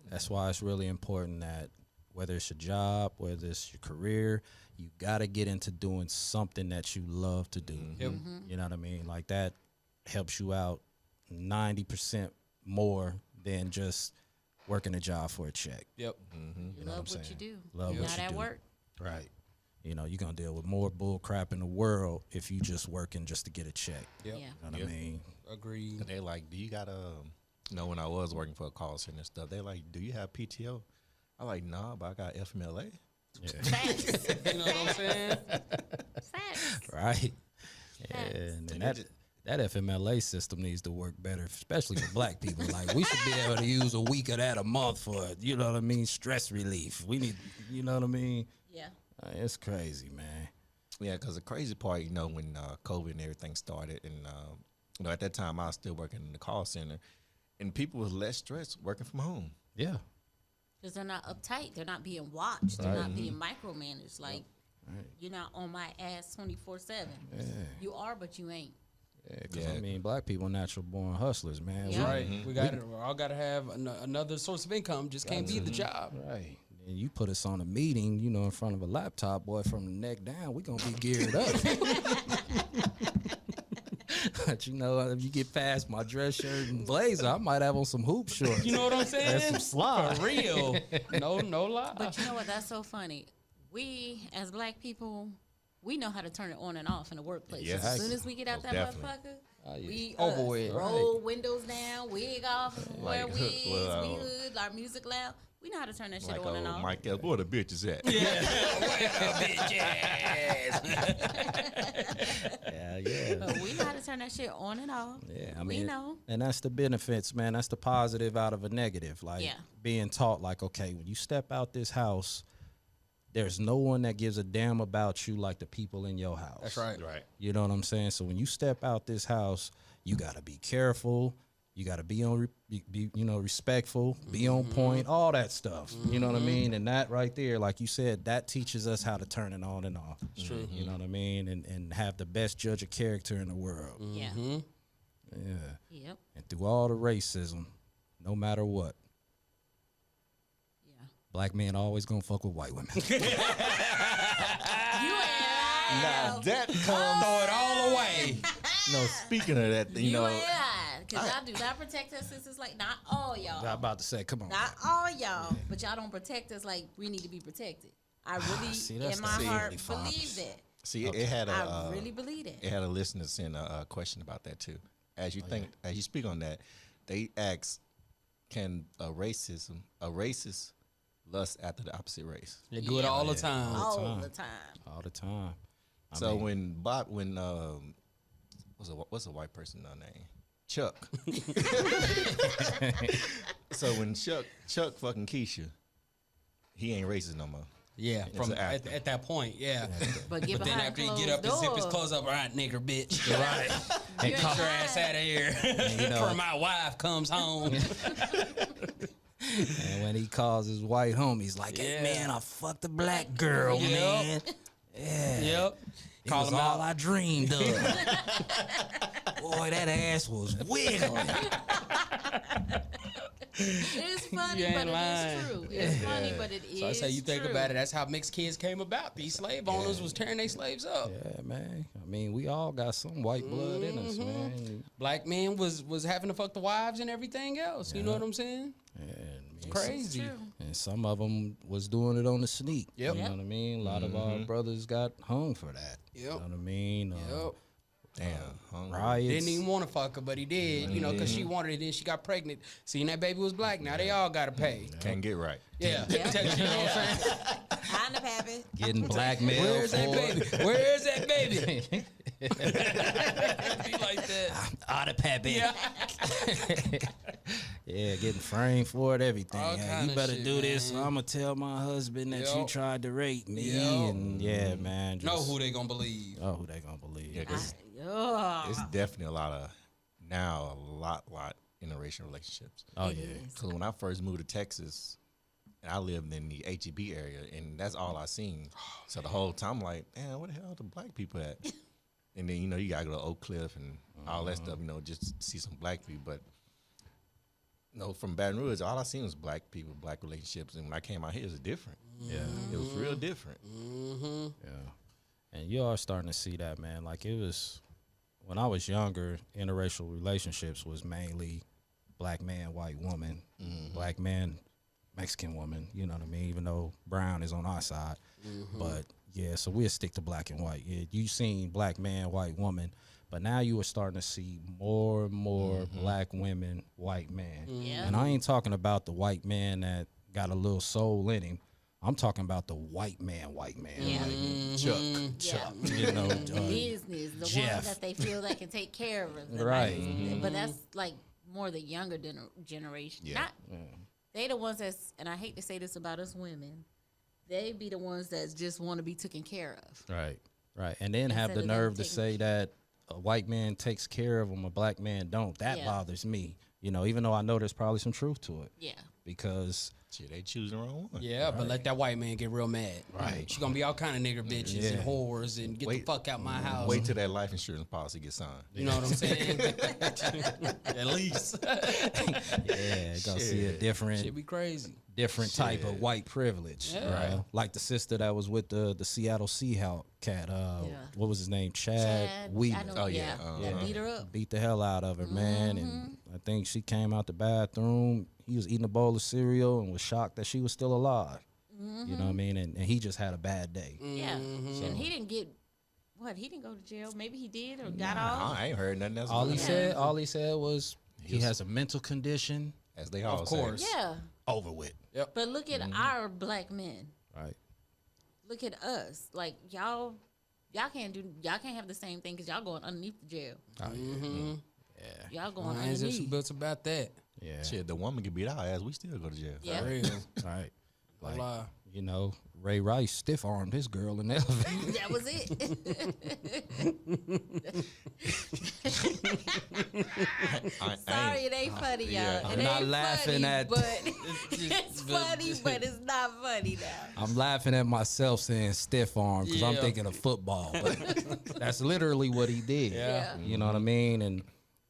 That's why it's really important that whether it's your job, whether it's your career, you got to get into doing something that you love to do. Yep. You know what I mean? Like that helps you out 90% more than just working a job for a check. Yep. You know love what I'm what you saying? do. Love You're what not you at do. work. Right. You know, you're going to deal with more bull crap in the world if you just working just to get a check. Yep. Yeah. You know what I mean? Agreed. They like, do you got when I was working for a call center and stuff, they like, do you have PTO? I like, nah, but I got FMLA. Facts. You know what I'm saying? Facts. Right. Yeah, Facts. and And that FMLA system needs to work better, especially for black people. Like we should be able to use a week of that a month for, you know what I mean, stress relief. We need, you know what I mean? Yeah. It's crazy, man. Yeah, because the crazy part, when COVID and everything started, and at that time I was still working in the call center, and people was less stressed working from home. Yeah. Because they're not uptight. They're not being watched. They're not being micromanaged. Like, you're not on my ass 24/7. You are, but you ain't. Yeah, 'cause I mean, black people natural born hustlers, man. Yeah. Right. We all got to have another source of income. Just can't be the job. Right. And you put us on a meeting, in front of a laptop, boy, from the neck down, we gonna be geared up. But if you get past my dress shirt and blazer, I might have on some hoop shorts. You know what I'm saying? And some slime. For real. No lie. But you know what? That's so funny. We, as black people, we know how to turn it on and off in the workplace. Yes. As soon as we get out that Definitely. motherfucker, we Over with. roll windows down, wig off, wear Like, wigs, well, we hood, our music loud. We know how to turn that shit Like, on and off. Mike, where the bitch is at? Yeah. But we know how to turn that shit on and off. Yeah, I We mean, know. and that's the benefits, man. That's the positive out of a negative. Like Yeah. being taught, like, okay, when you step out this house, there's no one that gives a damn about you like the people in your house. That's right. Right. You know what I'm saying? So when you step out this house, you got to be careful. You got to be respectful, be on point, all that stuff. You know what I mean? And that right there, like you said, that teaches us how to turn it on and off. It's true. You know what I mean? And have the best judge of character in the world. Yeah. Yeah. Yep. And through all the racism, no matter what, Yeah. black men always gonna fuck with white women. You ain't Now lying. that comes. Throw it all away. Speaking of that, You ain't lying. Because y'all do not protect us sisters like not all y'all. I'm about to say, come on. Not all y'all, but y'all don't protect us like we need to be protected. I really, See, that's in the my heart, family believe fathers. that. See, it had a. I really believe that. It had a listener send a question about that too. As you as you speak on that, they ask, can a racist lust after the opposite race? They do it all the time. All the time. All the time. So when what's a white person name? Chuck. So when Chuck fucking Keisha, he ain't racist no more. Yeah, It's from an actor. at that point, yeah. But get But then behind after he closed get up and zip his doors. clothes up, all right, nigger, bitch. Right. You Get ain't your ass lying. out of here. For my wife comes home. And when he calls his white homies, like, hey, Yeah. man, I fucked a black girl, Yep. man. Yeah. Yep. It Call was him all out. I dreamed of. Boy, that ass was wiggling. It's funny funny, You ain't but it lying. is true. It's funny, but it is So I say you think true. about it, that's how mixed kids came about. These slave owners was tearing their slaves up. Yeah, man. I mean, we all got some white blood in us, man. Black men was having to fuck the wives and everything else. You know what I'm saying? And Crazy. True. And some of them was doing it on the sneak. Yep. You know what I mean? A lot of our brothers got hung for that. You know what I mean? Yep. Damn. Riots. Didn't even want to fuck her, but he did. You know, because she wanted it, and she got pregnant. Seeing that baby was black. Now they all got to pay. Can't get right. Yeah. Yeah. You know what I'm saying? Kind of happy. Getting blackmailed. Where's that for baby? it. Where's that baby? Be like that. Out of pappy. Yeah. Yeah, getting framed for it, everything. All Yeah, kinda you better shit, do this. man. I'm going to tell my husband that you Yep. tried to rape me. Yep. And yeah, man. Just, Know who they gonna believe? Oh, who they going to believe? Yeah, 'cause Ugh. it's definitely a lot interracial relationships. Oh, It yeah. is. Because when I first moved to Texas, and I lived in the HEB area, and that's all I seen. So the whole time, I'm like, damn, where the hell are the black people at? And then, you gotta go to Oak Cliff and all that stuff, just to see some black people. But, from Baton Rouge, all I seen was black people, black relationships. And when I came out here, it was different. Yeah. It was real different. Yeah. And you are starting to see that, man. Like, it was, when I was younger, interracial relationships was mainly black man, white woman, black man, Mexican woman, you know what I mean? Even though brown is on our side. But, yeah, so we'll stick to black and white. Yeah, you seen black man, white woman, but now you are starting to see more and more black women, white man. Yeah. And I ain't talking about the white man that got a little soul in him. I'm talking about the white man, Yeah. Chuck. Yeah. you know, Business, the Jeff. ones that they feel they can take care of. Them, Right. But that's like more the younger generation. Yeah. They the ones that's, and I hate to say this about us women, they be the ones that just want to be taken care of. Right. And then have the Instead of them nerve to taking- say that a white man takes care of them, a black man don't. That Yeah. bothers me. Even though I know there's probably some truth to it. Yeah. Because Shit, they choosing the wrong one. Yeah, but let that white man get real mad. Right. She gonna be all kind of nigger bitches and whores and get the fuck out my house. Wait till that life insurance policy gets signed. You know what I'm saying? At least. yeah, go see a different Shit be crazy. type of white privilege. Yeah. Right. Like the sister that was with the Seattle Seahawk cat. What was his name? Chad Wheeler. I know, Oh, yeah. That beat her up. Beat the hell out of her, man. And I think she came out the bathroom. He was eating a bowl of cereal and was shocked that she was still alive. You know what I mean? And he just had a bad day. Yeah. And he didn't get, he didn't go to jail. Maybe he did or got off. I ain't heard nothing else. All about he it. said was he has a mental condition. As they all Of course. Yeah. Over with. But look at our black men. Right. Look at us. Like, y'all can't have the same thing because y'all going underneath the jail. Y'all going Mine's just underneath. built about that. Yeah. Shit, the woman can beat our ass. We still go to jail. Yeah. For real. Right. No lie. Ray Rice stiff armed his girl in the elevator. That was it. Sorry, it ain't funny, y'all. Yeah. It I'm ain't not laughing funny, at- but it's funny, but it's not funny now. I'm laughing at myself saying stiff arm because I'm Yeah. thinking of football. But that's literally what he did. Yeah. You know what I mean? And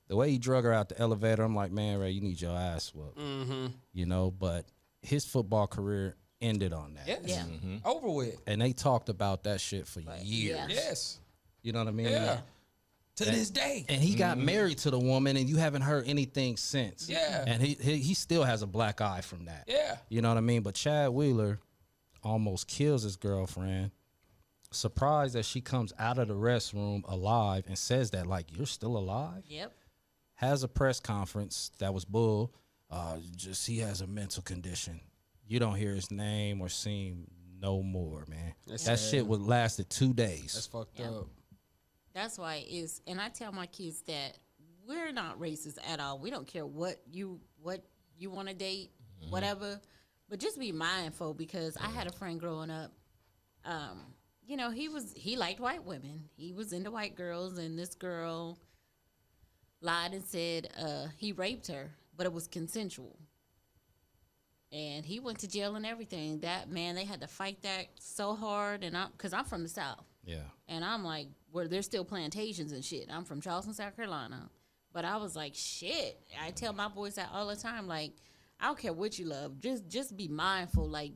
the way he drug her out the elevator, I'm like, man, Ray, you need your ass whooped. But his football career ended on that. Yes. Yeah. Over with. And they talked about that shit for years. yeah. Yes. You know what I mean? Yeah. To this day. And he got married to the woman, and you haven't heard anything since. Yeah. And he still has a black eye from that. Yeah. You know what I mean? But Chad Wheeler almost kills his girlfriend. Surprised that she comes out of the restroom alive and says that, like, you're still alive? Yep. Has a press conference that was bull. Just he has a mental condition. You don't hear his name or see him no more, man. That's that sad. shit was lasted 2 days. That's fucked Yeah. up. That's why it's, and I tell my kids that we're not racist at all. We don't care what you want to date, whatever, but just be mindful because I had a friend growing up. He liked white women. He was into white girls, and this girl lied and said he raped her, but it was consensual. And he went to jail and everything. That man, they had to fight that so hard, and because I'm from the South. Yeah. And I'm like, where there's still plantations and shit. I'm from Charleston, South Carolina. But I was like, shit. I tell my boys that all the time. Like, I don't care what you love. Just be mindful. Like,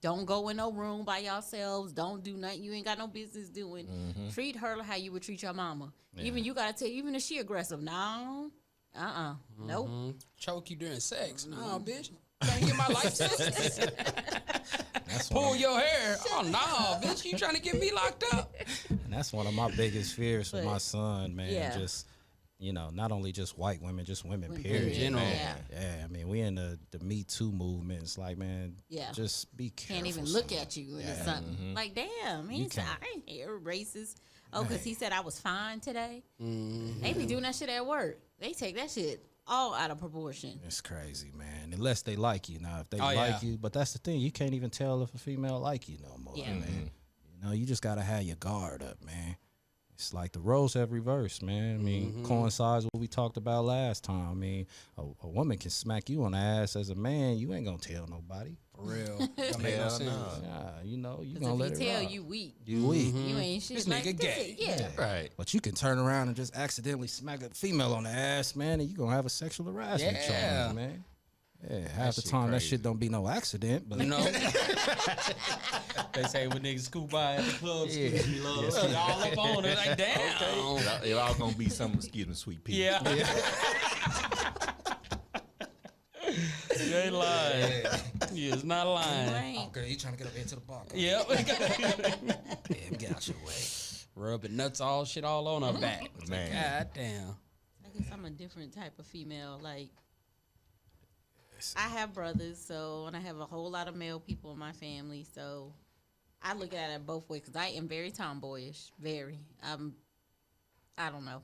don't go in no room by yourselves. Don't do nothing you ain't got no business doing. Treat her how you would treat your mama. Even you gotta tell, even if she aggressive, no, nope. Choke you during sex? No, bitch. Trying to get my life sentence. Pull your hair. Oh no, bitch! You trying to get me locked up? And that's one of my biggest fears for my son, man. Just not only just white women, just women, period. Yeah, I mean, we in the Me Too movement. It's like, man, just be careful. Can't even look at you or something. Like, damn, I ain't here racist. Oh, because he said I was fine today. They be doing that shit at work. They take that shit all out of proportion. It's crazy, man. Unless they like you. Now, if they like you, but that's the thing. You can't even tell if a female like you no more, man. You just got to have your guard up, man. It's like the roles have reversed, man. I mean, coincides with what we talked about last time. I mean, a woman can smack you on the ass as a man. You ain't going to tell nobody. For real. That make no sense. Yeah, you gonna let it tell rock. you weak. You weak. You ain't shit This like nigga gay. Yeah. Right. But you can turn around and just accidentally smack a female on the ass, man, and you gonna have a sexual harassment charge, man. Yeah, half the time that shit don't be no accident, but they say when niggas scoop by at the club, excuse me, love, all up on it, like damn. It all gonna be some excuse me, sweet pea. Yeah. You ain't lying. You is not lying. Right. okay, you trying to get up here to the bar? Yep. Yeah, get out your way. Rubbing nuts all on her back. Man. God damn. I guess I'm a different type of female. Like, I have brothers, and I have a whole lot of male people in my family, so I look at it both ways because I am very tomboyish. Very. I don't know.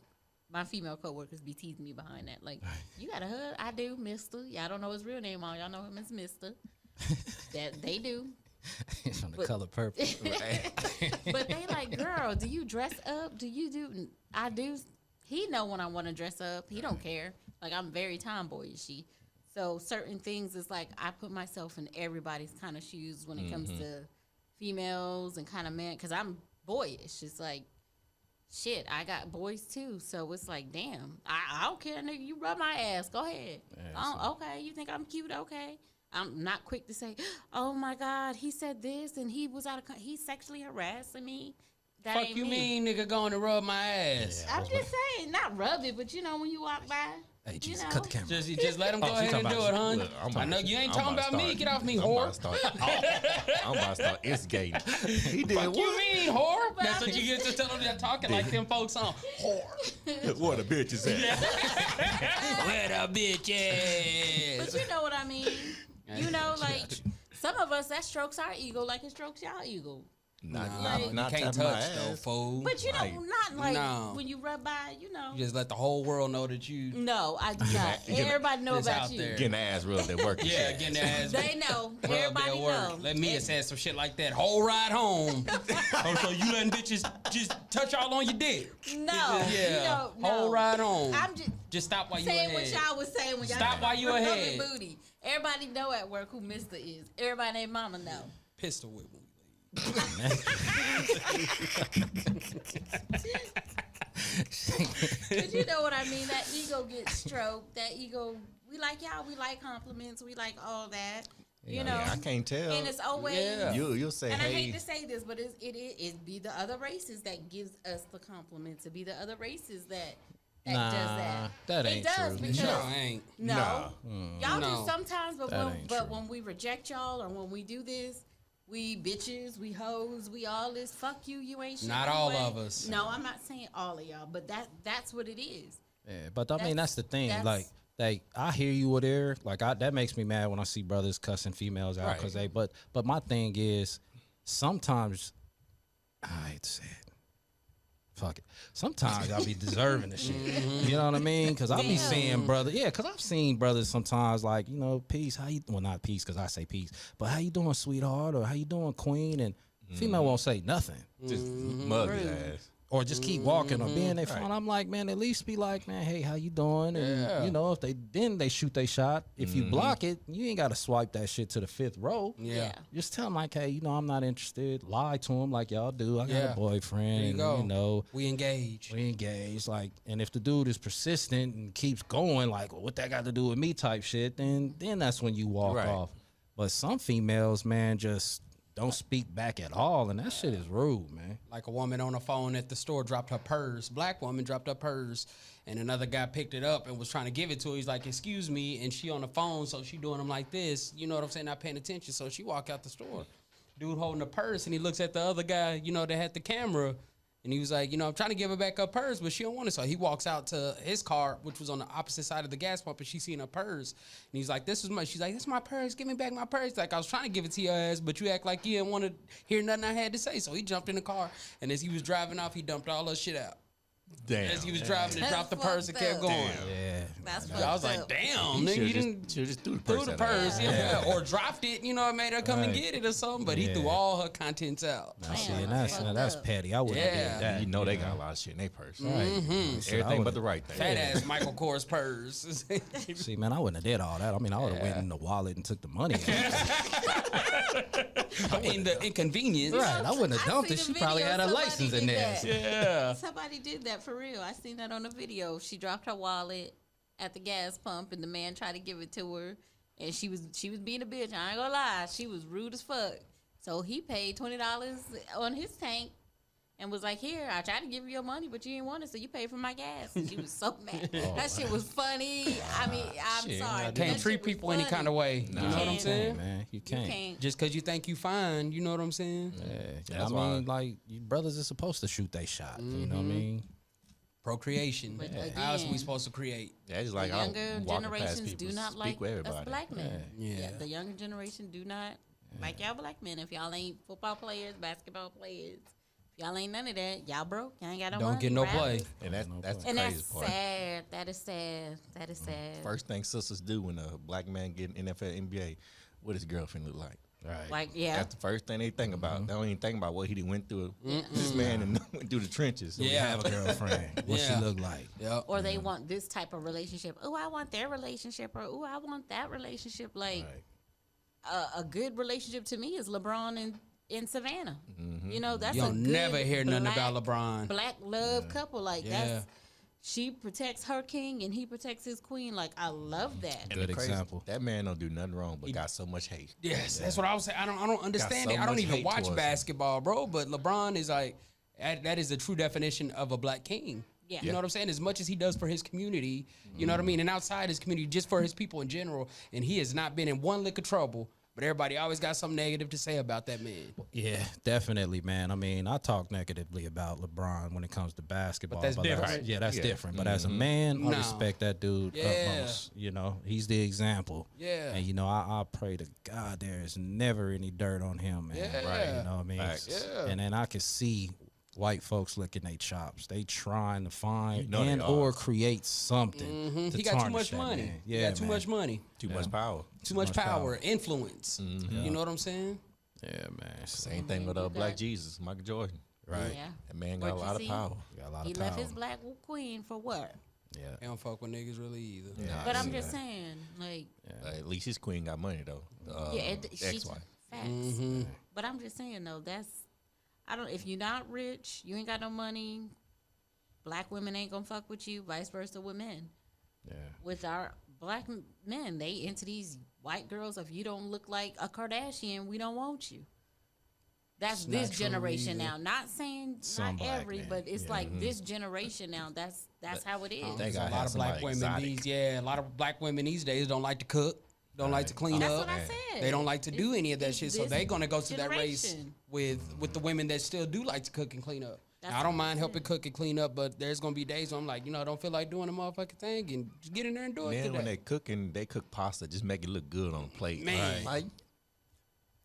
My female coworkers be teasing me behind that. Like, you got a hug? I do, mister. Y'all don't know his real name. All y'all know him as mister. That they do. It's on the color purple. But they like, girl, do you dress up? Do you do? I do. He know when I want to dress up. He don't care. Like, I'm very tomboyish. So certain things is like I put myself in everybody's kind of shoes when it comes to females and kind of men, because I'm boyish. It's like, shit, I got boys too. So it's like, damn, I don't care, nigga. You rub my ass. Go ahead. Okay, you think I'm cute? Okay. I'm not quick to say, oh my God, he said this and he was he's sexually harassing me. That Fuck ain't you me. mean, nigga, going to rub my ass? I'm just saying, not rub it, but when you walk by. Hey, Jesus, cut the camera. Just let him go ahead and do it, hon. Look, I know you ain't talking about me. Get off me, whore. I'm about to start instigating. He did Fuck what? you mean, whore? That's what you get to tell them they're talking like them folks on. Whore. Where the bitch is at? Where the bitch is? But you know what I mean. Like some of us, that strokes our ego like it strokes y'all ego. Not you can't touch though, fool. But not like when you rub by, You just let the whole world know that you. No, I do not. Everybody know about you. There. Getting the ass rubbed at work. Yeah, getting the ass. They know. rubbed Everybody at work. know. Let Mia say some shit like that. Whole ride home. So you letting bitches just touch all on your dick? No. Yeah. No. Whole ride home. I'm just stop while you saying ahead. what y'all was saying when y'all Stop while you rubbing ahead. booty. Everybody know at work who Mister is. Everybody named Mama know. Pistol whip. But you know what I mean? That ego gets stroked. That ego, we like y'all. We like compliments. We like all that. You know, I can't tell. And it's always You'll say, and hey. I hate to say this, but it be the other races that gives us the compliments. It be the other races that does that. That ain't true. Because ain't. y'all No. do sometimes, but That when we reject y'all or when we do this, we bitches, we hoes, we all this. Fuck you, you ain't shit. Not all of us. No, I'm not saying all of y'all, but that's what it is. Yeah, but I mean that's the thing. That's- Like I hear you with there. Like that makes me mad when I see brothers cussing females out because they. But my thing is, sometimes I hate to say it. Fuck it. Sometimes y'all be deserving the shit. You know what I mean? Because I be seeing brothers. Yeah, because I've seen brothers sometimes like, peace. How you? Well, not peace because I say peace. But how you doing, sweetheart? Or how you doing, queen? And female won't say nothing. Just mug his ass. or just keep walking or being their phone. I'm like, man, at least be like, man, hey, how you doing? And you know, if they shoot their shot. If you block it, you ain't got to swipe that shit to the 5th row. Yeah. Just tell them like, hey, you know, I'm not interested. Lie to them like y'all do. I got a boyfriend. There you go. You know, we engage. Like, and if the dude is persistent and keeps going, like, well, what that got to do with me type shit, then that's when you walk off. But some females, man, just don't speak back at all, and that shit is rude, man. Like a woman on the phone at the store dropped her purse. Black woman dropped her purse, and another guy picked it up and was trying to give it to her. He's like, excuse me, and she on the phone, so she doing him like this. You know what I'm saying? Not paying attention, so she walk out the store. Dude holding the purse, and he looks at the other guy, you know, that had the camera, and he was like, you know, I'm trying to give her back her purse, but she don't want it. So he walks out to his car, which was on the opposite side of the gas pump, and she seen her purse. And he's like, this is my, she's like, this is my purse. Give me back my purse. Like, I was trying to give it to your ass, but you act like you didn't want to hear nothing I had to say. So he jumped in the car, and as he was driving off, he dumped all her shit out. Damn. As he was driving, and dropped the purse and kept going. Yeah. That's I was like, damn, nigga, you didn't just threw the purse, or dropped it, you know, it made her come and get it or something, but he threw all her contents out. Now, see, and that's petty. I wouldn't have did that. You know they got a lot of shit in their purse. Right. Everything but the right thing. Fat ass Michael Kors purse. See, man, I wouldn't have did all that. I mean, I would have went in the wallet and took the money out. In the inconvenience. Right, I wouldn't have dumped it. seen She a probably video, had a somebody license did in there. that. Yeah. Somebody did that for real. I seen that on the video. She dropped her wallet at the gas pump, and the man tried to give it to her, and she was being a bitch. I ain't gonna lie, she was rude as fuck. So he paid $20 on his tank, and was like, "Here, I tried to give you your money, but you didn't want it, so you paid for my gas." And she was so mad. That shit was funny. I mean, I'm sorry. Can't treat people any kind of way. You know what I'm saying? Man, you can't. Just because you think you fine, you know what I'm saying? Yeah, I mean, like, you brothers are supposed to shoot they shot. You know what I mean? Procreation. But How else again, we supposed to create? Yeah, it's like the I'm younger walking past generations people, do not speak like with us everybody. black men. Yeah. The younger generation do not like y'all black men. If y'all ain't football players, basketball players, if y'all ain't none of that, y'all broke. Y'all ain't got no Don't money. get no rappers. play. And that's the And crazy that's part. sad. That is sad. That is sad. First thing sisters do when a black man get in NFL, NBA, what his girlfriend look like? Right. Like, yeah. That's the first thing they think about. They don't even think about what he done went through. This man and went through the trenches. Do we have a girlfriend? What she look like? Yep. Or they want this type of relationship. Oh, I want their relationship. Or, oh, I want that relationship. Like, a good relationship to me is LeBron and Savannah. You know, that's You'll a good never hear nothing black- about LeBron. Black love couple. Like, Yeah. that's, she protects her king and he protects his queen. Like, I love that. And Good the crazy- example. That man don't do nothing wrong, but got so much hate. Yes, that's what I was saying. I don't understand so it. I don't much even hate watch towards him. basketball, bro. But LeBron is like, that is the true definition of a black king. Yeah. You know what I'm saying? As much as he does for his community, you know what I mean? And outside his community, just for his people in general. And he has not been in one lick of trouble. But everybody always got something negative to say about that man. Yeah, definitely, man. I mean, I talk negatively about LeBron when it comes to basketball. But that's different. That's different. But as a man, I No. respect that dude utmost. You know, he's the example. Yeah. And, you know, I pray to God there is never any dirt on him, man. Yeah. Right. You know what I mean? Facts. Yeah. And then I can see white folks licking their chops. They trying to find You know they or create something. To He got too tarnish much that money. man. He Yeah, got too man. much money. Too much power. Too much much power, power. influence. You know what I'm saying? Yeah, man. Same thing with Black Jesus, Michael Jordan. Right. Yeah. That man got a lot of power. Got a lot He of left power. his black queen for what? Yeah. They don't fuck with niggas really either. Nah, But I I'm see just that. saying, like, At least his queen got money though. she's Ex-wife. facts. But I'm just saying though, if you're not rich, you ain't got no money, black women ain't gonna fuck with you, vice versa with men. Yeah. With our black men, they into these white girls. If you don't look like a Kardashian, we don't want you. That's this not true generation either. now. Not saying Some not black every, men. but it's like this generation now. That's how it is. They There's a gotta lot have of black somebody women exotic. a lot of black women these days don't like to cook, don't like to clean That's up. what I said. They don't like to do It's- any of that it's shit, so this they're gonna go to that race generation. with the women that still do like to cook and clean up. That's Now, I don't what mind I helping said. cook and clean up, but there's gonna be days where I'm like, I don't feel like doing the motherfucking thing, and just get in there and do it Then when today. they cooking, they cook pasta, just make it look good on the plate. Man. Like,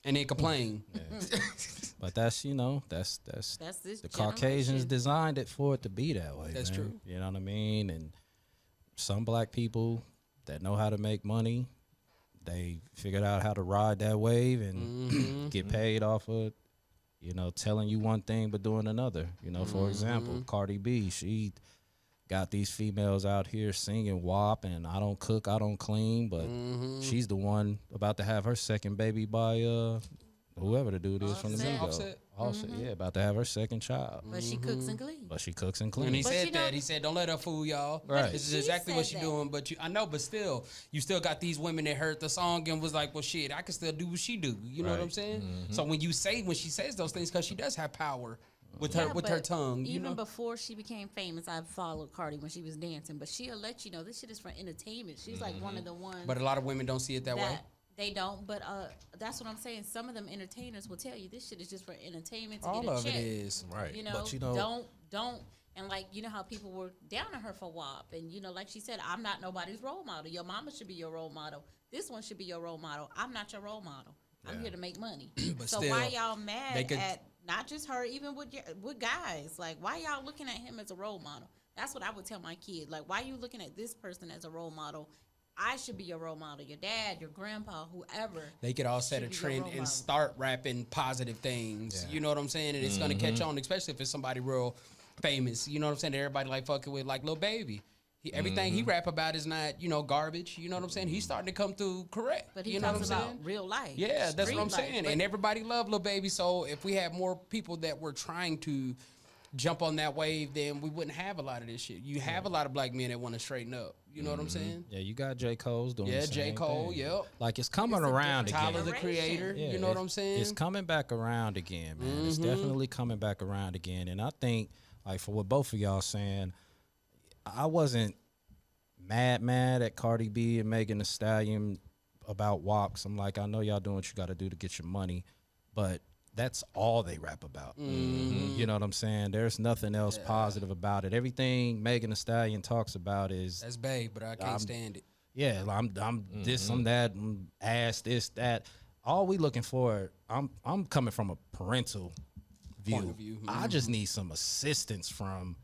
And then complain. But that's that's this the Caucasians generation. designed it for it to be that way. That's man. true. You know what I mean? And some black people that know how to make money, they figured out how to ride that wave and get paid off of you know, telling you one thing but doing another. You know, for example, Cardi B, she got these females out here singing WAP and I don't cook, I don't clean, but she's the one about to have her second baby by whoever the dude is from the Migos. Offset, yeah, about to have her second child. But she cooks and cleans. But she cooks and cleans. And he said that. He said, don't let her fool y'all. Right. This is exactly what she's doing. But I know, but still, you still got these women that heard the song and was like, well, shit, I can still do what she do. You know what I'm saying? So when she says those things, because she does have power with her tongue. Even before she became famous, I followed Cardi when she was dancing. But she'll let you know this shit is for entertainment. She's like one of the ones. But a lot of women don't see it that way. They don't, but that's what I'm saying. Some of them entertainers will tell you this shit is just for entertainment to All get a of check. it is. Right. You know, But you know, don't, and like, you know how people were down on her for WAP, and you know, like she said, I'm not nobody's role model. Your mama should be your role model. This one should be your role model. I'm not your role model. I'm here to make money. But so still, why y'all mad could, at not just her, even with guys? Like, why y'all looking at him as a role model? That's what I would tell my kid. Like, why you looking at this person as a role model? I should be your role model. Your dad, your grandpa, whoever. They could all set a trend and start rapping positive things. Yeah. You know what I'm saying? And it's going to catch on, especially if it's somebody real famous. You know what I'm saying? Everybody like fucking with, like Lil Baby. Everything he rap about is not, you know, garbage. You know what I'm saying? He's starting to come through correct. But he talks about real life. Yeah, that's what I'm saying. And everybody love Lil Baby. So if we had more people that were trying to jump on that wave, then we wouldn't have a lot of this shit. You have a lot of black men that want to straighten up. You know what I'm saying? Yeah, you got J. Cole's doing the same J. Cole, thing. yep. Like, it's coming around again. Tyler, the Creator, Yeah, you know what I'm saying? It's coming back around again, man. It's definitely coming back around again. And I think, like, for what both of y'all saying, I wasn't mad at Cardi B and Megan Thee Stallion about WAPs. I'm like, I know y'all doing what you got to do to get your money, but that's all they rap about. You know what I'm saying? There's nothing else positive about it. Everything Megan Thee Stallion talks about is that's babe, but I can't stand it. Yeah, I'm this, I'm that, I'm ass, this, that. All we looking for, I'm coming from a parental point of view. I just need some assistance from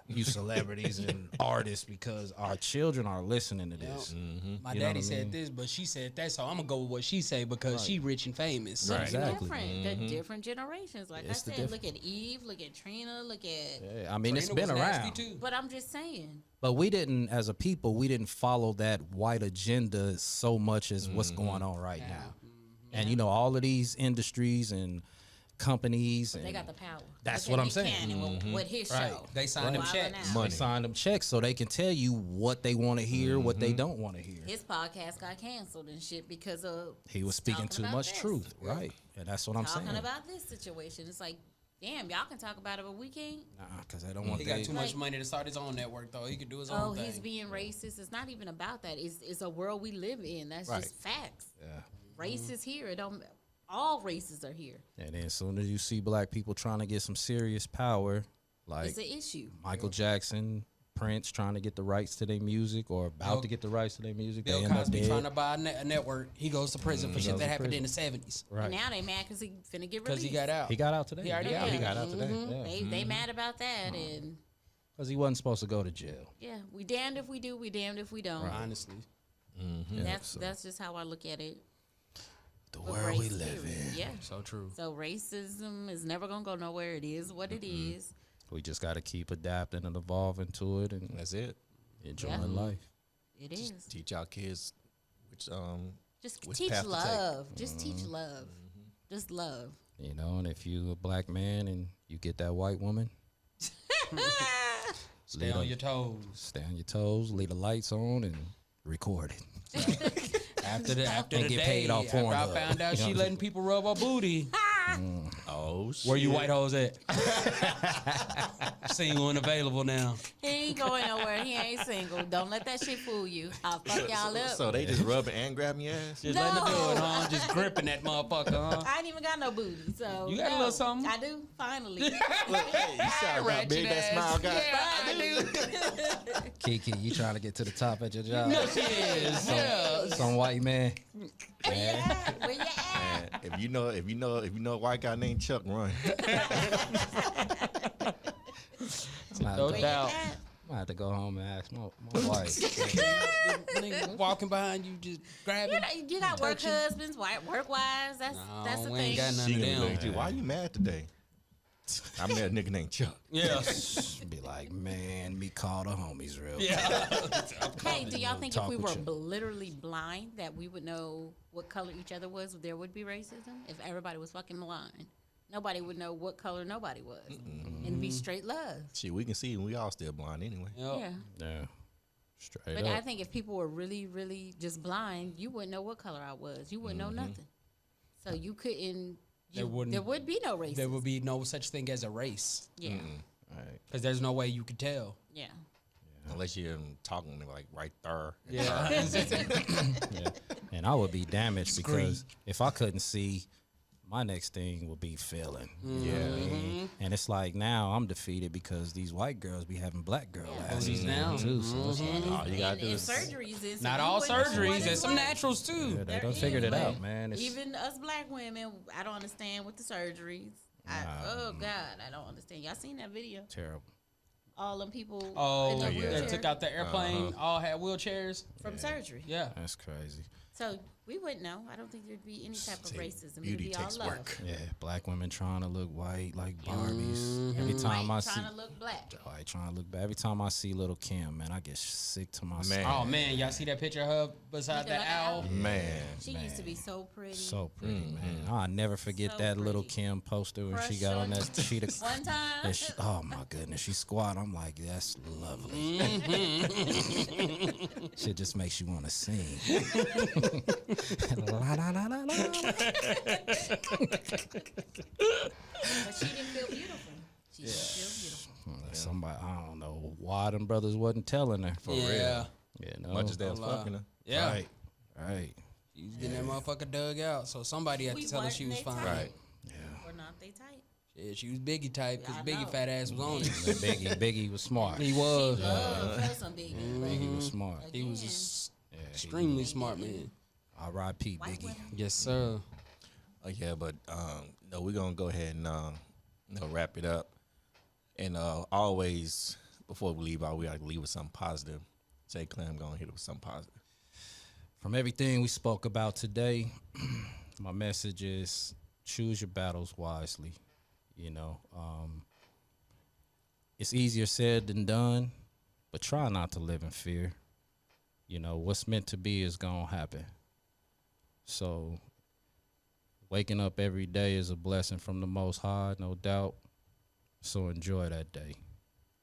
you celebrities and artists, because our children are listening to this. My daddy said this, but she said that, so I'm gonna go with what she say because she rich and famous. Right. Exactly. The different generations. Like I said, look at Eve, look at Trina, look at. Yeah, I mean, it's been around. Too. But I'm just saying. But we didn't, as a people, we didn't follow that white agenda so much as what's going on right now. And you know, all of these industries and companies, and they got the power. That's what I'm saying. With his show, they signed them checks. They signed them checks so they can tell you what they want to hear, what they don't want to hear. His podcast got canceled and shit because of he was speaking too much truth, right? And that's what I'm saying. Talking about this situation, it's like, damn, y'all can talk about it, but we can't. Nah, because they don't want. He got too much money to start his own network, though. He could do his own thing. Oh, he's being racist. It's not even about that. It's a world we live in. That's just facts. Yeah, race is here. It don't. All races are here. And then as soon as you see black people trying to get some serious power, like it's an issue. Michael Jackson, Prince trying to get the rights to their music or about to get the rights to their music. Bill Cosby trying to buy a network. He goes to prison for shit that happened in the 70s. Right. And now they mad because he finna get released. Because he got out. He got out today. He already out. He got out today. They mad about that. And because he wasn't supposed to go to jail. Yeah, we damned if we do, we damned if we don't. Right. Honestly. That's just how I look at it. The world we live in. Yeah. So true. So racism is never going to go nowhere. It is what it is. We just got to keep adapting and evolving to it. And that's it. Enjoying life. It just is. Teach our kids just teach love. Just teach love. Just love. You know, and if you a black man and you get that white woman, stay on your toes. Stay on your toes, leave the lights on and record it. After the get day, paid off porn. I found out she letting people rub her booty. Oh shit! Where you white hoes at? Single and available now. He ain't going nowhere. He ain't single. Don't let that shit fool you. I'll fuck y'all up. So they just rubbing and grabbing your ass? Just letting her do it, huh? Just gripping that motherfucker, huh? I ain't even got no booty, so you got a little something. I do. Finally. Look, hey, you sound how big that smile got. Yeah, I do. Kiki, you trying to get to the top at your job? No, she is. Some white man. Where you at? Where you at? Man, if you know a white guy named Chuck, run. No doubt. I had to go home and ask my wife. Nigga walking behind you, just grabbing. You got work husbands, work wives. That's the we thing. ain't got none She of gonna be them. like, "Dude, why you mad today?" I met a nigga named Chuck. Yeah. Be like, man, me call the homies real. Yeah. Hey, do y'all think if Talk we with were you. literally blind that we would know what color each other was? There would be racism if everybody was fucking blind. Nobody would know what color nobody was, and it'd be straight love. Shit, we can see, and we all still blind anyway. Yep. Yeah. Yeah. Straight But up. I think if people were really, really just blind, you wouldn't know what color I was. You wouldn't know nothing. So you couldn't. There would be no racism. There would be no such thing as a race Yeah. Right. because there's no way you could tell. Yeah. Unless you're talking like right there. Yeah. Yeah. And I would be damaged because if I couldn't see, my next thing would be feeling. You know what I mean? And it's like now I'm defeated because these white girls be having black girl asses now too. So it's like, All you gotta do And is surgeries is Not you all wouldn't know what surgeries. it There's some was. naturals too. yeah, they There done figured it is, out, but man. It's Even us black women, I don't understand with the surgeries. Oh God, I don't understand. Y'all seen that video? terrible. All them people in Oh, the they wheelchair took out the airplane. All had wheelchairs. from surgery. Yeah. That's crazy. So we wouldn't know. I don't think there'd be any type of racism. Beauty It'd be all takes love. work. Yeah, black women trying to look white like Barbies. Every time White I see trying to look black. white trying to look bad. Every time I see little Kim, man, I get sick to my Man. stomach. Oh man, y'all see that picture of her beside Looking the like an owl? owl. Man. She used to be so pretty. So pretty, man. I'll never forget So that little pretty. Kim poster when she Crush got on on that sheet of One time. and she, oh my goodness, she squat. I'm like, that's lovely. Shit just makes you want to sing. La, la, la, la, la. But she didn't feel beautiful. She didn't feel beautiful. Somebody, I don't know why them brothers wasn't telling her. For Yeah. real. You know? Much as they was fucking her. Yeah. Right, right. She was getting that motherfucker dug out, so somebody had to tell her she was wasn't fine. they tight? Right. Yeah. Or not they tight? Yeah, she was Biggie type because I Biggie know. fat ass was on it. Biggie was smart. He was. Love her some big. Biggie was smart. He was Again. extremely smart man. R.I.P. White Biggie. women. Yes, sir. Oh yeah, but no, we're gonna go ahead and wrap it up. And always before we leave out, we gotta leave with something positive. Jay Clem gonna hit it with something positive. From everything we spoke about today, my message is choose your battles wisely. You know, it's easier said than done, but try not to live in fear. You know, what's meant to be is going to happen. So waking up every day is a blessing from the Most High, no doubt. So enjoy that day,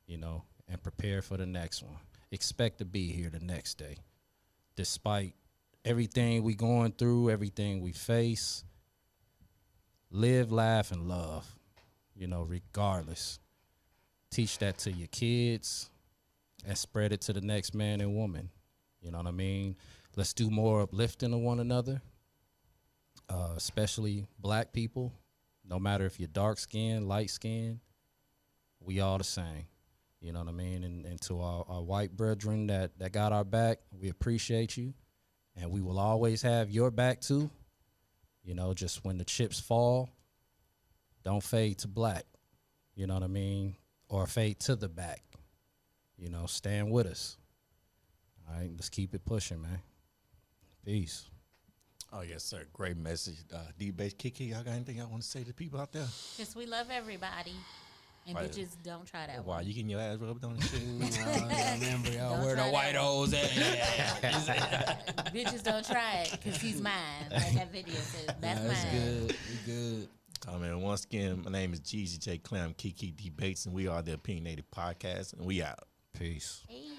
you know, and prepare for the next one. Expect to be here the next day. Despite everything we going through, everything we face, live, laugh, and love, you know, regardless. Teach that to your kids and spread it to the next man and woman. You know what I mean? Let's do more uplifting of one another, especially black people. No matter if you're dark skinned, light skinned, we all the same. You know what I mean? And to our white brethren that got our back, we appreciate you. And we will always have your back too. You know, just when the chips fall, don't fade to black. You know what I mean? Or fade to the back. You know, stand with us. All right, let's keep it pushing, man. Peace. Oh yes, sir. Great message. D-Base Kiki, y'all got anything y'all want to say to the people out there? Because we love everybody. And Right. bitches don't try that Why one. you getting your ass rubbed on and shit? I remember y'all Don't where the try white that. hoes at. Bitches don't try it because he's mine. Like that video says, that's That's mine. good. We good. Man, once again, my name is Jeezy J. Clem, Kiki D. Bates, and we are the Opinionated Podcast, and we out. Peace. Hey.